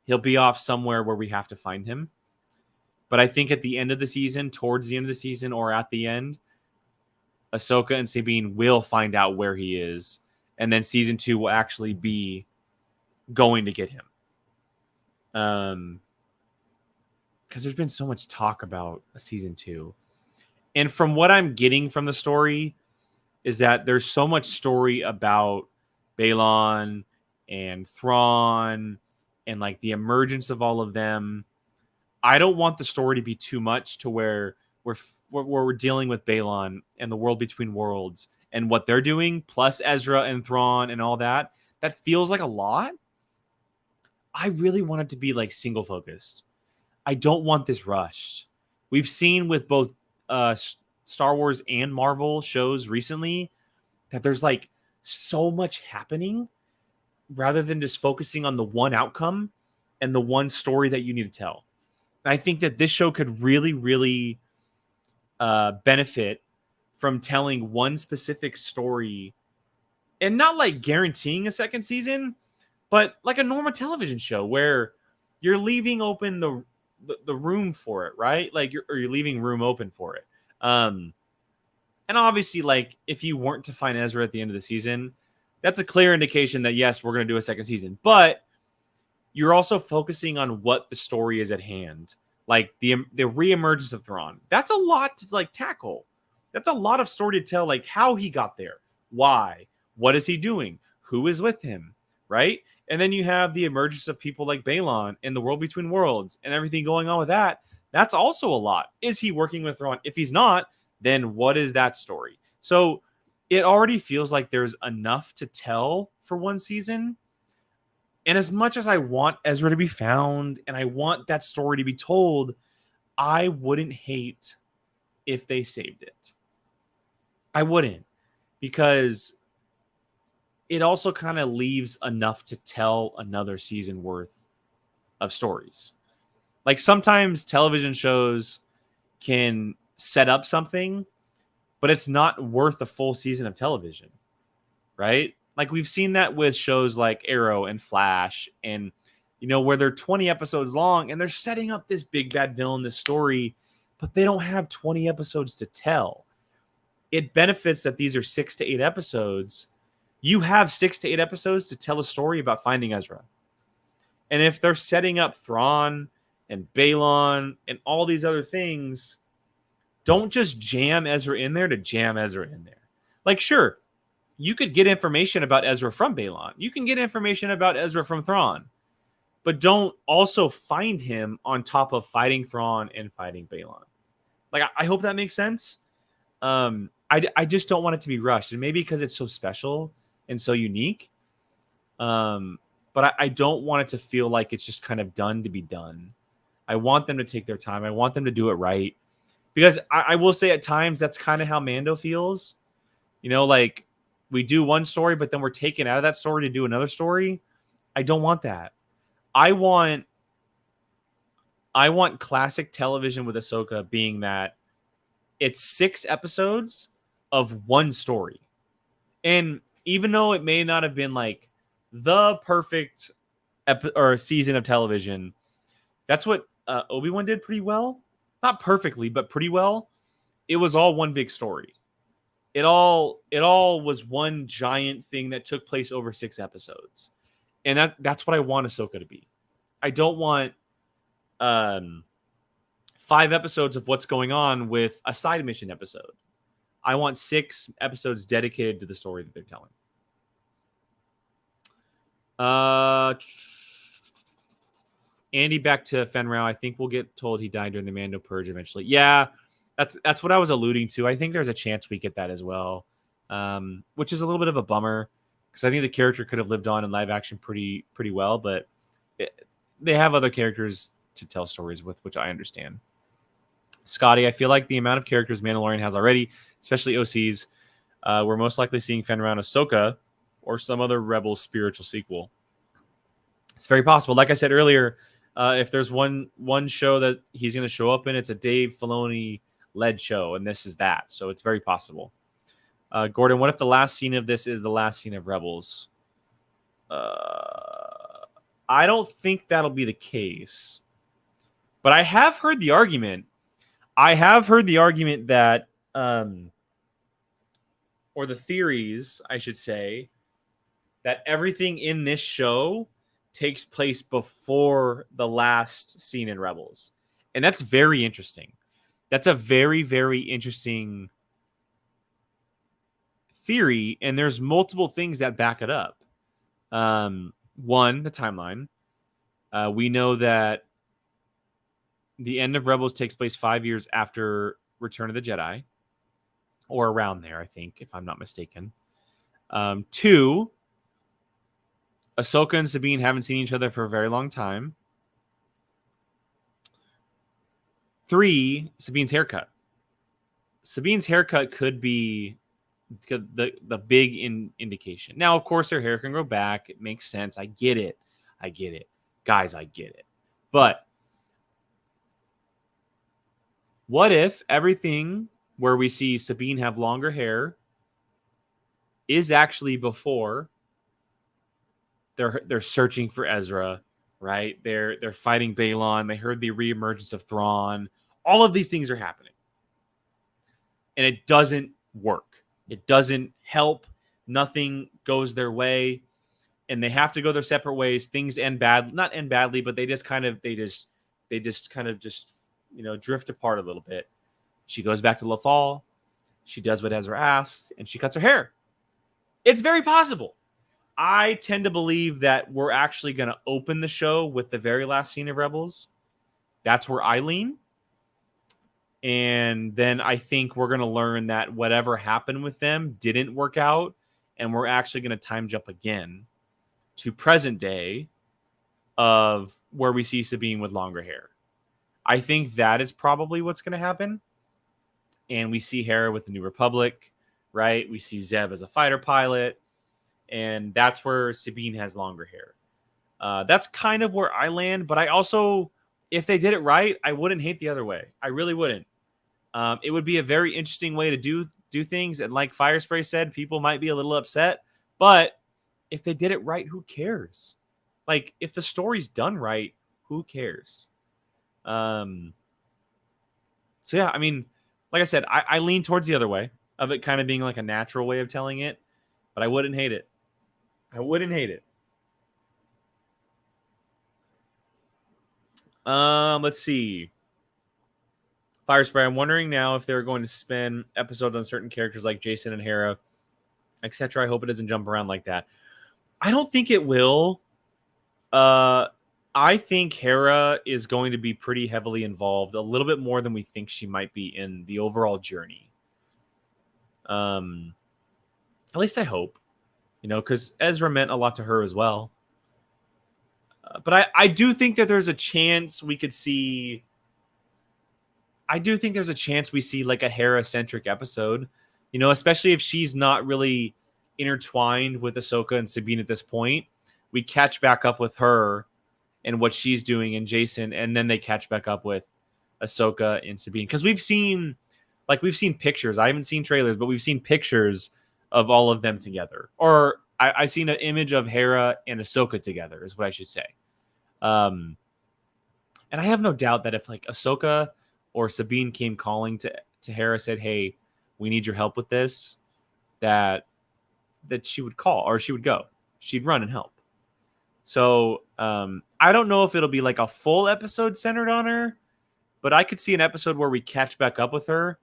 He'll be off somewhere where we have to find him. But I think at the end of the season, towards the end of the season, or at the end, Ahsoka and Sabine will find out where he is. And then season 2 will actually be going to get him. Because there's been so much talk about a season 2. And from what I'm getting from the story is that there's so much story about Balon and Thrawn and like the emergence of all of them. I don't want the story to be too much to where we're dealing with Balon and the world between worlds and what they're doing, plus Ezra and Thrawn and all that. That feels like a lot. I really want it to be like single focused. I don't want this rushed. We've seen with both Star Wars and Marvel shows recently that there's like so much happening rather than just focusing on the one outcome and the one story that you need to tell. And I think that this show could really, really benefit from telling one specific story and not like guaranteeing a second season, but like a normal television show where you're leaving open the room for it, right? Like you're leaving room open for it. And obviously, like if you weren't to find Ezra at the end of the season, that's a clear indication that yes, we're going to do a second season. But you're also focusing on what the story is at hand, like the reemergence of Thrawn. That's a lot to like tackle. That's a lot of story to tell, like how he got there, why, what is he doing, who is with him, right? And then you have the emergence of people like Balon in the world between worlds and everything going on with that. That's also a lot. Is he working with Thrawn? If he's not, then what is that story? So it already feels like there's enough to tell for one season. And as much as I want Ezra to be found and I want that story to be told, I wouldn't hate if they saved it. I wouldn't, because it also kind of leaves enough to tell another season worth of stories. Like sometimes television shows can set up something, but it's not worth a full season of television, right? Like we've seen that with shows like Arrow and Flash, and where they're 20 episodes long and they're setting up this big bad villain, this story, but they don't have 20 episodes to tell. It benefits that these are 6 to 8 episodes. You have 6 to 8 episodes to tell a story about finding Ezra. And if they're setting up Thrawn and Balon and all these other things, don't just jam Ezra in there to jam Ezra in there. Like, sure, you could get information about Ezra from Balon. You can get information about Ezra from Thrawn. But don't also find him on top of fighting Thrawn and fighting Balon. Like, I hope that makes sense. I just don't want it to be rushed. And maybe because it's so special and so unique. But I don't want it to feel like it's just kind of done to be done. I want them to take their time. I want them to do it right. Because I will say at times that's kind of how Mando feels. Like we do one story, but then we're taken out of that story to do another story. I don't want that. I want classic television with Ahsoka being that it's 6 episodes of one story. And even though it may not have been like the perfect season of television, that's what Obi-Wan did pretty well. Not perfectly, but pretty well. It was all one big story. It all was one giant thing that took place over 6 episodes. And that's what I want Ahsoka to be. I don't want 5 episodes of what's going on with a side mission episode. I want 6 episodes dedicated to the story that they're telling. Andy, back to Fenrau. I think we'll get told he died during the Mando Purge eventually. Yeah, that's what I was alluding to. I think there's a chance we get that as well, which is a little bit of a bummer because I think the character could have lived on in live action pretty well, but they have other characters to tell stories with, which I understand. Scotty, I feel like the amount of characters Mandalorian has already, especially OCs, we're most likely seeing Fenrau and Ahsoka or some other Rebels spiritual sequel. It's very possible. Like I said earlier, if there's one show that he's going to show up in, it's a Dave Filoni-led show, and this is that. So it's very possible. Gordon, what if the last scene of this is the last scene of Rebels? I don't think that'll be the case. But I have heard the argument. That, or the theories, I should say, that everything in this show takes place before the last scene in Rebels. And that's very interesting. That's a very, very interesting theory, and there's multiple things that back it up. One, the timeline. We know that the end of Rebels takes place 5 years after Return of the Jedi, or around there, I think, if I'm not mistaken. 2, Ahsoka and Sabine haven't seen each other for a very long time. 3, Sabine's haircut. Sabine's haircut could be the big indication. Now, of course, her hair can grow back. It makes sense. I get it. Guys, I get it. But what if everything where we see Sabine have longer hair is actually before they're searching for Ezra, right? They're fighting Balon. They heard the reemergence of Thrawn. All of these things are happening. And it doesn't work. It doesn't help. Nothing goes their way. And they have to go their separate ways. Things end bad, not end badly, but they just kind of drift apart a little bit. She goes back to Lothal. She does what Ezra asked, and she cuts her hair. It's very possible. I tend to believe that we're actually going to open the show with the very last scene of Rebels. That's where I lean. And then I think we're going to learn that whatever happened with them didn't work out. And we're actually going to time jump again to present day of where we see Sabine with longer hair. I think that is probably what's going to happen. And we see Hera with the New Republic, right? We see Zeb as a fighter pilot. And that's where Sabine has longer hair. That's kind of where I land. But I also, if they did it right, I wouldn't hate the other way. I really wouldn't. It would be a very interesting way to do things. And like Firespray said, people might be a little upset. But if they did it right, who cares? Like, if the story's done right, who cares? So, yeah, I mean, like I said, I lean towards the other way of it kind of being like a natural way of telling it. But I wouldn't hate it. I wouldn't hate it. Let's see. Firespray, I'm wondering now if they're going to spend episodes on certain characters like Jason and Hera, etc. I hope it doesn't jump around like that. I don't think it will. I think Hera is going to be pretty heavily involved, a little bit more than we think she might be in the overall journey. At least I hope, because Ezra meant a lot to her as well. But I do think that there's a chance we could see. I do think there's a chance we see like a Hera-centric episode, especially if she's not really intertwined with Ahsoka and Sabine at this point. We catch back up with her and what she's doing and Jason, and then they catch back up with Ahsoka and Sabine. Because we've seen pictures. I haven't seen trailers, but we've seen pictures of all of them together. Or I've seen an image of Hera and Ahsoka together, is what I should say. And I have no doubt that if like Ahsoka or Sabine came calling to Hera, said, "Hey, we need your help with this," that she would call or she would go. She'd run and help. So I don't know if it'll be like a full episode centered on her, but I could see an episode where we catch back up with her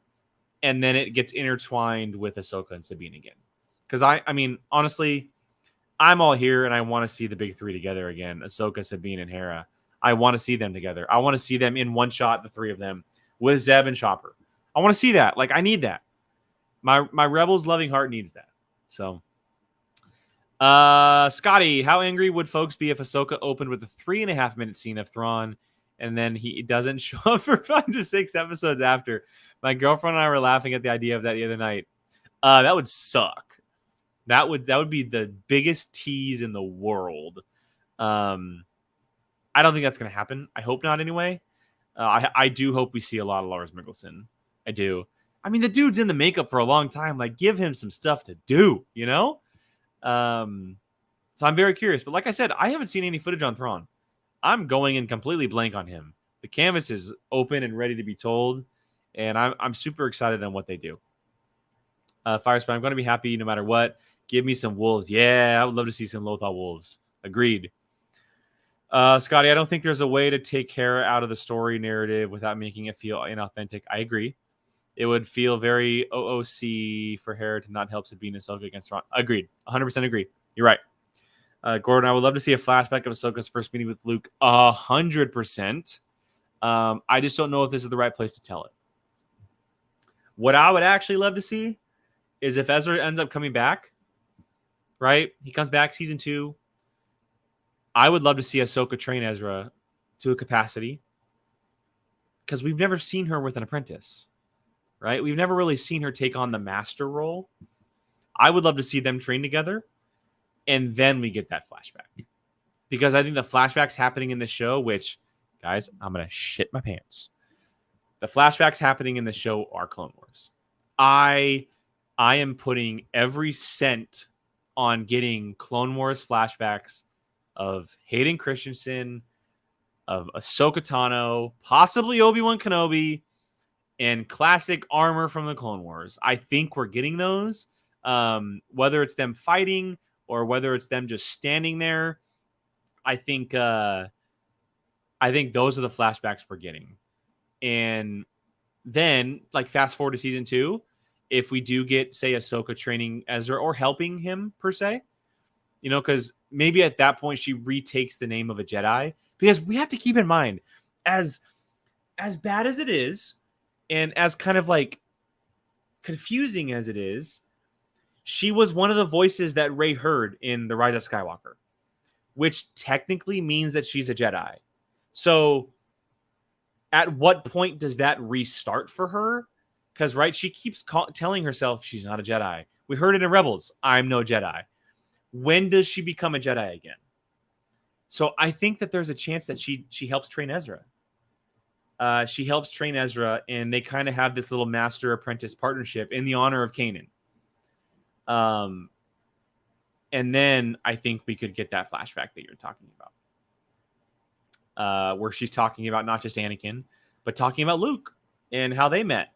and then it gets intertwined with Ahsoka and Sabine again. Because I mean, honestly, I'm all here and I want to see the big three together again. Ahsoka, Sabine, and Hera. I want to see them together. I want to see them in one shot, the three of them, with Zeb and Chopper. I want to see that. Like, I need that. My Rebels loving heart needs that. So, Scotty, how angry would folks be if Ahsoka opened with a 3.5-minute scene of Thrawn and then he doesn't show up for 5 to 6 episodes after? My girlfriend and I were laughing at the idea of that the other night. That would suck. That would be the biggest tease in the world. I don't think that's going to happen. I hope not anyway. I do hope we see a lot of Lars Mikkelsen. I do. I mean, the dude's in the makeup for a long time. Like, give him some stuff to do, So I'm very curious. But like I said, I haven't seen any footage on Thrawn. I'm going in completely blank on him. The canvas is open and ready to be told, and I'm super excited on what they do. Firespy, I'm going to be happy no matter what. Give me some wolves. Yeah, I would love to see some Lothal wolves. Agreed. Scotty, I don't think there's a way to take Hera out of the story narrative without making it feel inauthentic. I agree. It would feel very OOC for Hera to not help Sabine and Ahsoka against Thrawn. Agreed. 100% agree. You're right. Gordon, I would love to see a flashback of Ahsoka's first meeting with Luke. 100%. I just don't know if this is the right place to tell it. What I would actually love to see is if Ezra ends up coming back, right? He comes back season 2. I would love to see Ahsoka train Ezra to a capacity because we've never seen her with an apprentice, right? We've never really seen her take on the master role. I would love to see them train together, and then we get that flashback. Because I think the flashbacks happening in the show, which, guys, I'm going to shit my pants. The flashbacks happening in the show are Clone Wars. I am putting every cent on getting Clone Wars flashbacks of Hayden Christensen, of Ahsoka Tano, possibly Obi-Wan Kenobi, and classic armor from the Clone Wars. I think we're getting those. Whether it's them fighting or whether it's them just standing there, I think those are the flashbacks we're getting. And then, like, fast forward to season 2, if we do get, say, Ahsoka training Ezra or helping him per se, because maybe at that point she retakes the name of a Jedi. Because we have to keep in mind, as bad as it is, And as kind of like confusing as it is, she was one of the voices that Rey heard in The Rise of Skywalker, which technically means that she's a Jedi. So at what point does that restart for her? Because, right, she keeps telling herself she's not a Jedi. We heard it in Rebels. I'm no Jedi. When does she become a Jedi again? So I think that there's a chance that she helps train Ezra. She helps train Ezra, and they kind of have this little master-apprentice partnership in the honor of Kanan. And then I think we could get that flashback that you're talking about, where she's talking about not just Anakin, but talking about Luke and how they met,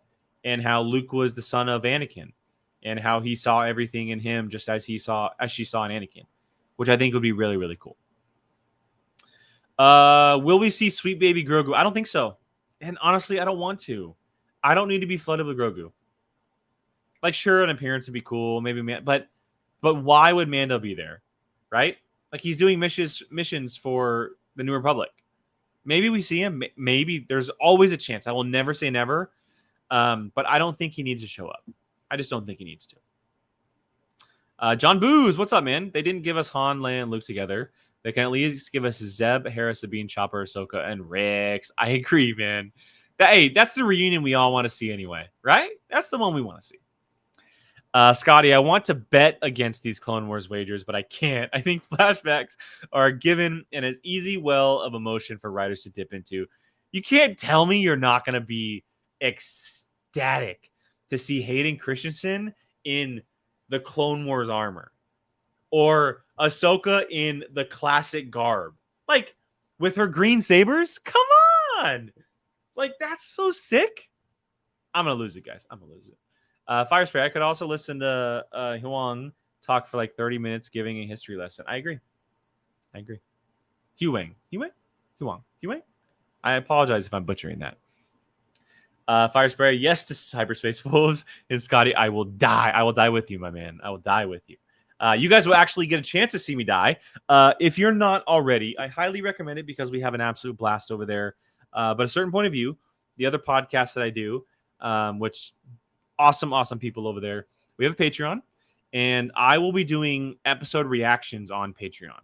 and how Luke was the son of Anakin, and how he saw everything in him just as she saw in Anakin, which I think would be really, really cool. Will we see sweet baby Grogu? I don't think so. And honestly, I don't want to. I don't need to be flooded with Grogu. Like, sure, an appearance would be cool, maybe, but why would Mando be there, right? Like, he's doing missions for the New Republic. Maybe we see him. Maybe there's always a chance. I will never say never, but I don't think he needs to show up. I just don't think he needs to. John Booz, what's up, man? They didn't give us Han, Leia, and Luke together. They can at least give us Zeb, Hera, Sabine, Chopper, Ahsoka, and Rex. I agree, man. Hey, that's the reunion we all want to see anyway, right? That's the one we want to see. Scotty, I want to bet against these Clone Wars wagers, but I can't. I think flashbacks are given an as easy well of emotion for writers to dip into. You can't tell me you're not going to be ecstatic to see Hayden Christensen in the Clone Wars armor, or Ahsoka in the classic garb, like with her green sabers. Come on, like that's so sick. I'm gonna lose it, guys. I'm gonna lose it. Fire Spray. I could also listen to Huang talk for like 30 minutes giving a history lesson. I agree. Huang. I apologize if I'm butchering that. Fire Spray. Yes to Hyperspace Wolves. And Scotty, I will die. I will die with you, my man. I will die with you. You guys will actually get a chance to see me die. If you're not already, I highly recommend it because we have an absolute blast over there. But a certain point of view, the other podcast that I do, which awesome people over there, we have a Patreon, and I will be doing episode reactions on Patreon.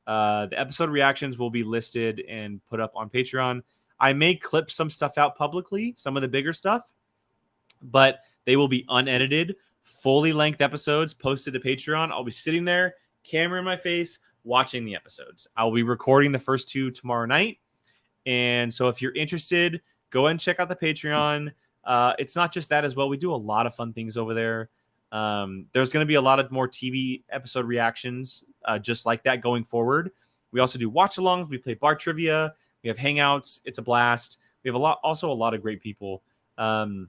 The episode reactions will be listed and put up on Patreon. I may clip some stuff out publicly, some of the bigger stuff, but they will be unedited, fully length episodes posted to Patreon. I'll be sitting there, camera in my face, watching the episodes. I'll be recording the first 2 tomorrow night. And so if you're interested, go ahead and check out the Patreon. It's not just that as well. We do a lot of fun things over there. There's going to be a lot of more TV episode reactions just like that going forward. We also do watch-alongs. We play bar trivia. We have hangouts. It's a blast. We have a lot of great people. And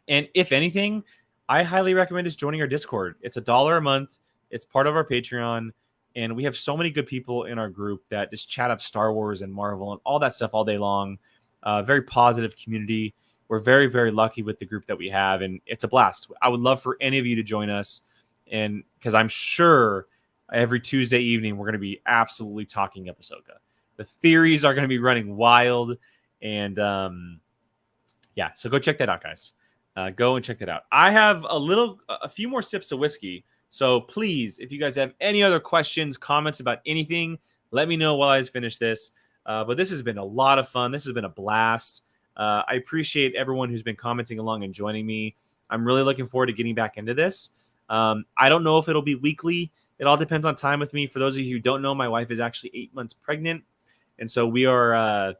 if anything, I highly recommend just joining our Discord. It's $1 a month. It's part of our Patreon. And we have so many good people in our group that just chat up Star Wars and Marvel and all that stuff all day long. Very positive community. We're very, very lucky with the group that we have, and it's a blast. I would love for any of you to join us, and because I'm sure every Tuesday evening we're going to be absolutely talking AHSOKA. The theories are going to be running wild, and yeah, so go check that out, guys. Go and check that out. I have a few more sips of whiskey, so please, if you guys have any other questions, comments about anything, let me know while I finish this. But this has been a lot of fun. This has been a blast. I appreciate everyone who's been commenting along and joining me. I'm really looking forward to getting back into this. I don't know if it'll be weekly. It all depends on time with me. For those of you who don't know, my wife is actually 8 months pregnant. And so we are on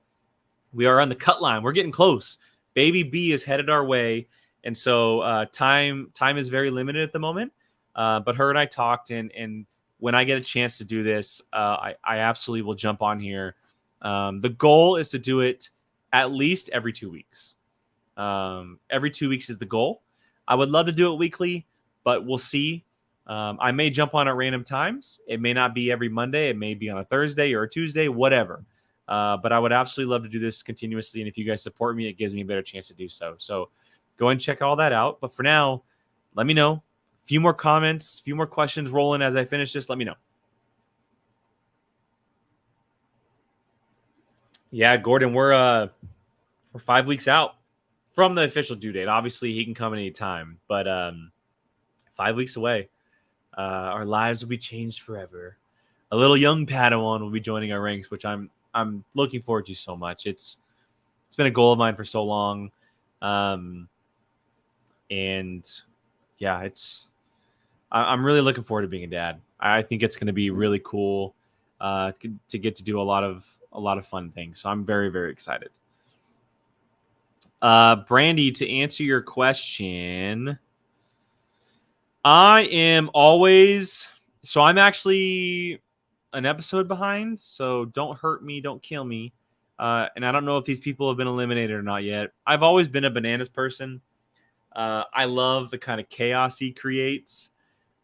the cut line. We're getting close. Baby B is headed our way. And so time is very limited at the moment. But her and I talked, and when I get a chance to do this, I absolutely will jump on here. The goal is to do it at least every 2 weeks. Every 2 weeks is the goal. I would love to do it weekly, but we'll see. I may jump on at random times. It may not be every Monday. It may be on a Thursday or a Tuesday, whatever. But I would absolutely love to do this continuously. And if you guys support me, it gives me a better chance to do so. So go and check all that out. But for now, let me know. A few more comments, a few more questions rolling as I finish this. Let me know. Yeah, Gordon, we're 5 weeks out. from the official due date. Obviously, he can come at any time, but 5 weeks away. Our lives will be changed forever. A little young Padawan will be joining our ranks, which I'm looking forward to so much. It's been a goal of mine for so long, and yeah, I'm really looking forward to being a dad. I think it's going to be really cool to get to do a lot of fun things. So I'm very, very excited. Brandy, to answer your question, I am always so I'm actually an episode behind. So don't hurt me, don't kill me. And I don't know if these people have been eliminated or not yet. I've always been a bananas person. I love the kind of chaos he creates.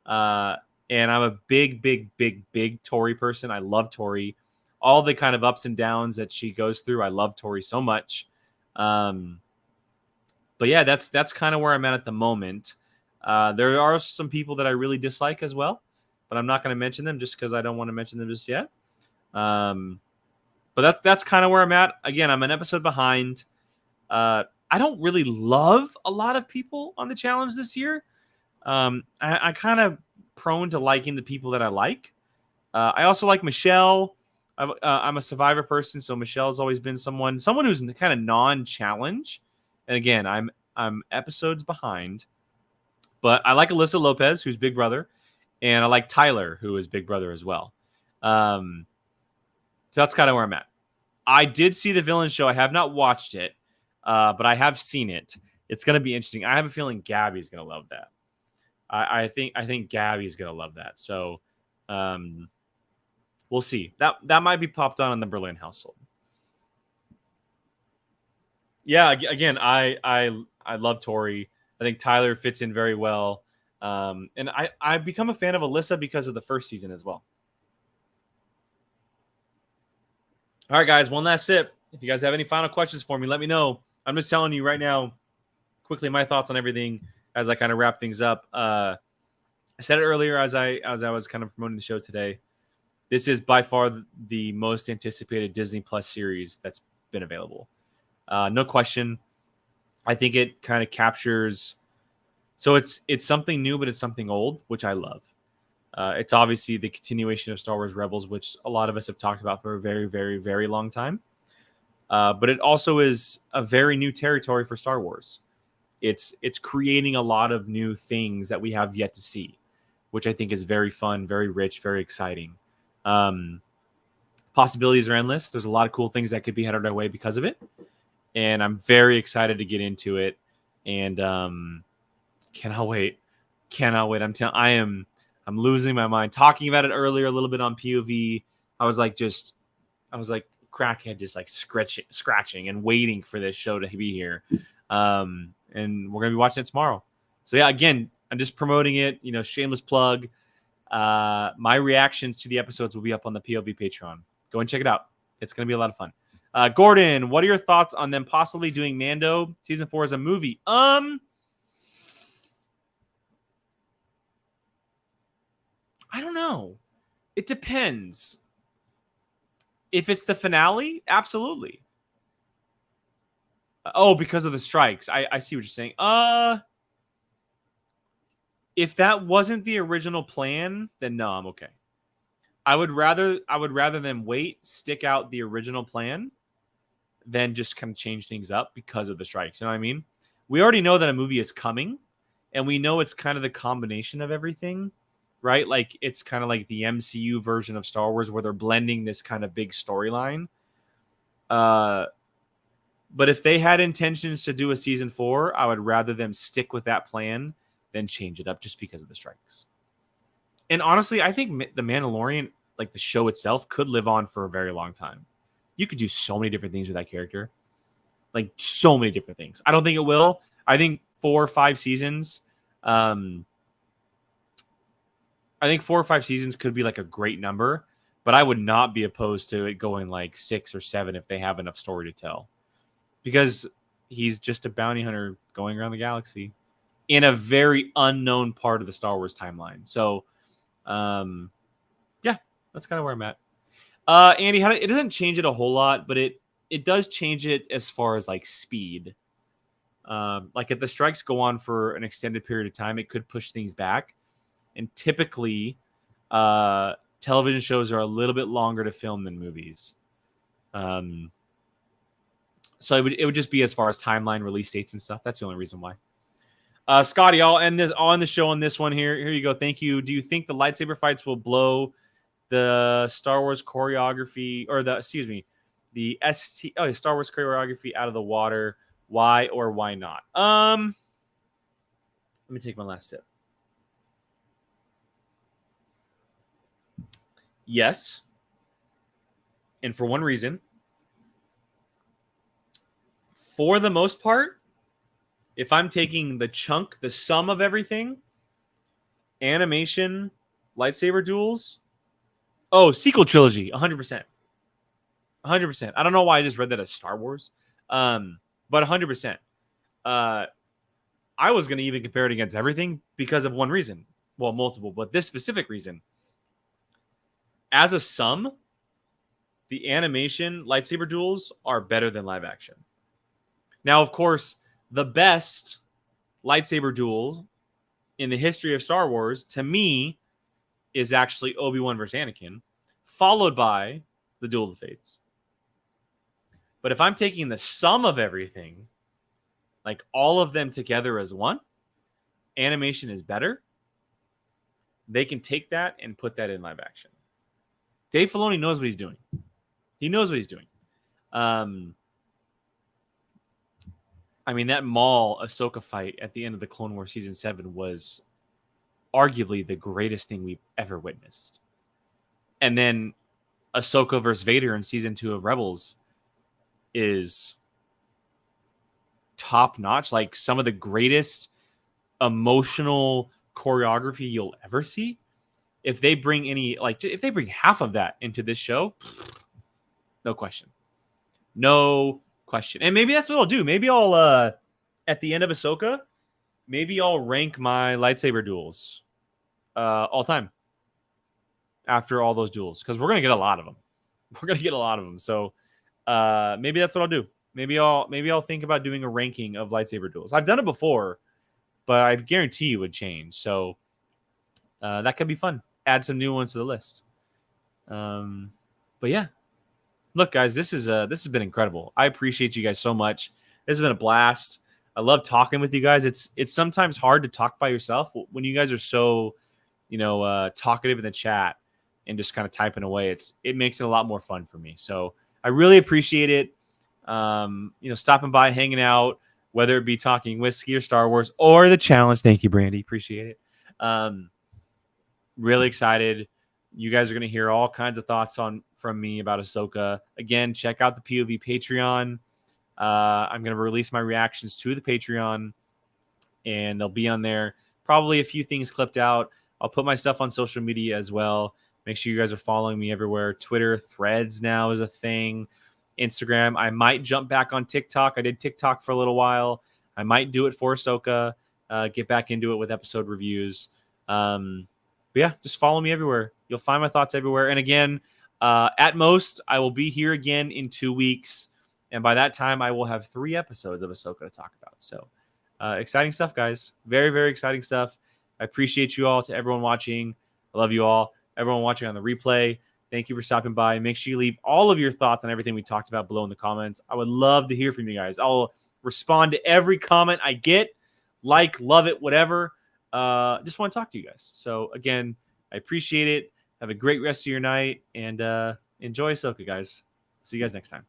And I'm a big, big, big, big Tori person. I love Tori. All the kind of ups and downs that she goes through. I love Tori so much. But yeah, that's kind of where I'm at the moment. There are some people that I really dislike as well, but I'm not going to mention them just because I don't want to mention them just yet. But that's kind of where I'm at. Again, I'm an episode behind. I don't really love a lot of people on the challenge this year. I kind of prone to liking the people that I like. I also like Michelle. I'm a Survivor person, so Michelle's always been someone who's kind of non-challenge. And again, I'm episodes behind, but I like Alyssa Lopez, who's Big Brother, and I like Tyler, who is Big Brother as well. So that's kind of where I'm at. I did see the Villain Show. I have not watched it, but I have seen it. It's going to be interesting. I have a feeling Gabby's going to love that. I think Gabby's going to love that. So we'll see. That might be popped on in the Berlin household. Yeah, again, I love Tori. I think Tyler fits in very well. And I've become a fan of Alyssa because of the first season as well. All right, guys, one last sip. If you guys have any final questions for me, let me know. I'm just telling you right now, quickly, my thoughts on everything as I kind of wrap things up. I said it earlier as I was kind of promoting the show today. This is by far the most anticipated Disney Plus series that's been available. No question. I think it kind of captures. So it's something new, but it's something old, which I love. It's obviously the continuation of Star Wars Rebels, which a lot of us have talked about for a very, very, very long time. But it also is a very new territory for Star Wars. It's creating a lot of new things that we have yet to see, which I think is very fun, very rich, very exciting. Possibilities are endless. There's a lot of cool things that could be headed our way because of it. And I'm very excited to get into it. And cannot wait. I'm losing my mind. Talking about it earlier a little bit on POV, I was like crackhead, just like scratching and waiting for this show to be here. And we're gonna be watching it tomorrow. So yeah, again, I'm just promoting it. Shameless plug. My reactions to the episodes will be up on the POV Patreon. Go and check it out. It's gonna be a lot of fun. Gordon, what are your thoughts on them possibly doing Mando season 4 as a movie? I don't know. It depends. If it's the finale, absolutely. Oh, because of the strikes. I see what you're saying. If that wasn't the original plan, then no, I'm okay. I would rather them wait, stick out the original plan, than just kind of change things up because of the strikes. You know what I mean? We already know that a movie is coming, and we know it's kind of the combination of everything. Right? Like it's kind of like the MCU version of Star Wars where they're blending this kind of big storyline. But if they had intentions to do a season 4, I would rather them stick with that plan than change it up just because of the strikes. And honestly, I think The Mandalorian, like the show itself, could live on for a very long time. You could do so many different things with that character. Like so many different things. I don't think it will. I think 4 or 5 seasons. I think 4 or 5 seasons could be like a great number, but I would not be opposed to it going like 6 or 7 if they have enough story to tell. Because he's just a bounty hunter going around the galaxy in a very unknown part of the Star Wars timeline. So, yeah, that's kind of where I'm at. Andy, it doesn't change it a whole lot, but it does change it as far as like speed. Like if the strikes go on for an extended period of time, it could push things back. And typically, television shows are a little bit longer to film than movies. So it would just be as far as timeline, release dates, and stuff. That's the only reason why. Scotty, I'll end the show on this one here. Here you go. Thank you. Do you think the lightsaber fights will blow the Star Wars choreography or the Star Wars choreography out of the water? Why or why not? Let me take my last sip. Yes. And for one reason. For the most part, if I'm taking the sum of everything, animation, lightsaber duels, sequel trilogy, 100%. 100%. I don't know why I just read that as Star Wars, but 100%. I was going to even compare it against everything because of one reason. Well, multiple, but this specific reason. As a sum, the animation lightsaber duels are better than live action. Now, of course, the best lightsaber duel in the history of Star Wars, to me, is actually Obi-Wan versus Anakin, followed by the Duel of the Fates. But if I'm taking the sum of everything, like all of them together as one, animation is better. They can take that and put that in live action. Dave Filoni knows what he's doing. He knows what he's doing. I mean, that Maul Ahsoka fight at the end of the Clone Wars Season 7 was arguably the greatest thing we've ever witnessed. And then Ahsoka versus Vader in Season 2 of Rebels is top-notch. Like, some of the greatest emotional choreography you'll ever see. If they bring if they bring half of that into this show, no question. No question. And maybe that's what I'll do. Maybe I'll at the end of Ahsoka, maybe I'll rank my lightsaber duels all time after all those duels, because we're gonna get a lot of them. So maybe that's what I'll do. Maybe I'll think about doing a ranking of lightsaber duels. I've done it before, but I guarantee you it would change. So that could be fun. Add some new ones to the list. But yeah. Look, guys, this has been incredible. I appreciate you guys so much. This has been a blast. I love talking with you guys. It's sometimes hard to talk by yourself when you guys are so, talkative in the chat and just kind of typing away. It makes it a lot more fun for me. So I really appreciate it. Stopping by, hanging out, whether it be talking whiskey or Star Wars or the challenge. Thank you, Brandy. Appreciate it. Really excited. You guys are going to hear all kinds of thoughts from me about Ahsoka. Again, check out the POV Patreon. I'm going to release my reactions to the Patreon, and they'll be on there. Probably a few things clipped out. I'll put my stuff on social media as well. Make sure you guys are following me everywhere. Twitter, Threads now is a thing. Instagram. I might jump back on TikTok. I did TikTok for a little while. I might do it for Ahsoka. Get back into it with episode reviews. But yeah, just follow me everywhere. You'll find my thoughts everywhere. And again, at most, I will be here again in 2 weeks. And by that time, I will have 3 episodes of Ahsoka to talk about. So exciting stuff, guys. Very, very exciting stuff. I appreciate you all. To everyone watching, I love you all. Everyone watching on the replay, thank you for stopping by. Make sure you leave all of your thoughts on everything we talked about below in the comments. I would love to hear from you guys. I'll respond to every comment I get. Love it, whatever. Just want to talk to you guys. So again, I appreciate it. Have a great rest of your night, and enjoy Ahsoka, guys. See you guys next time.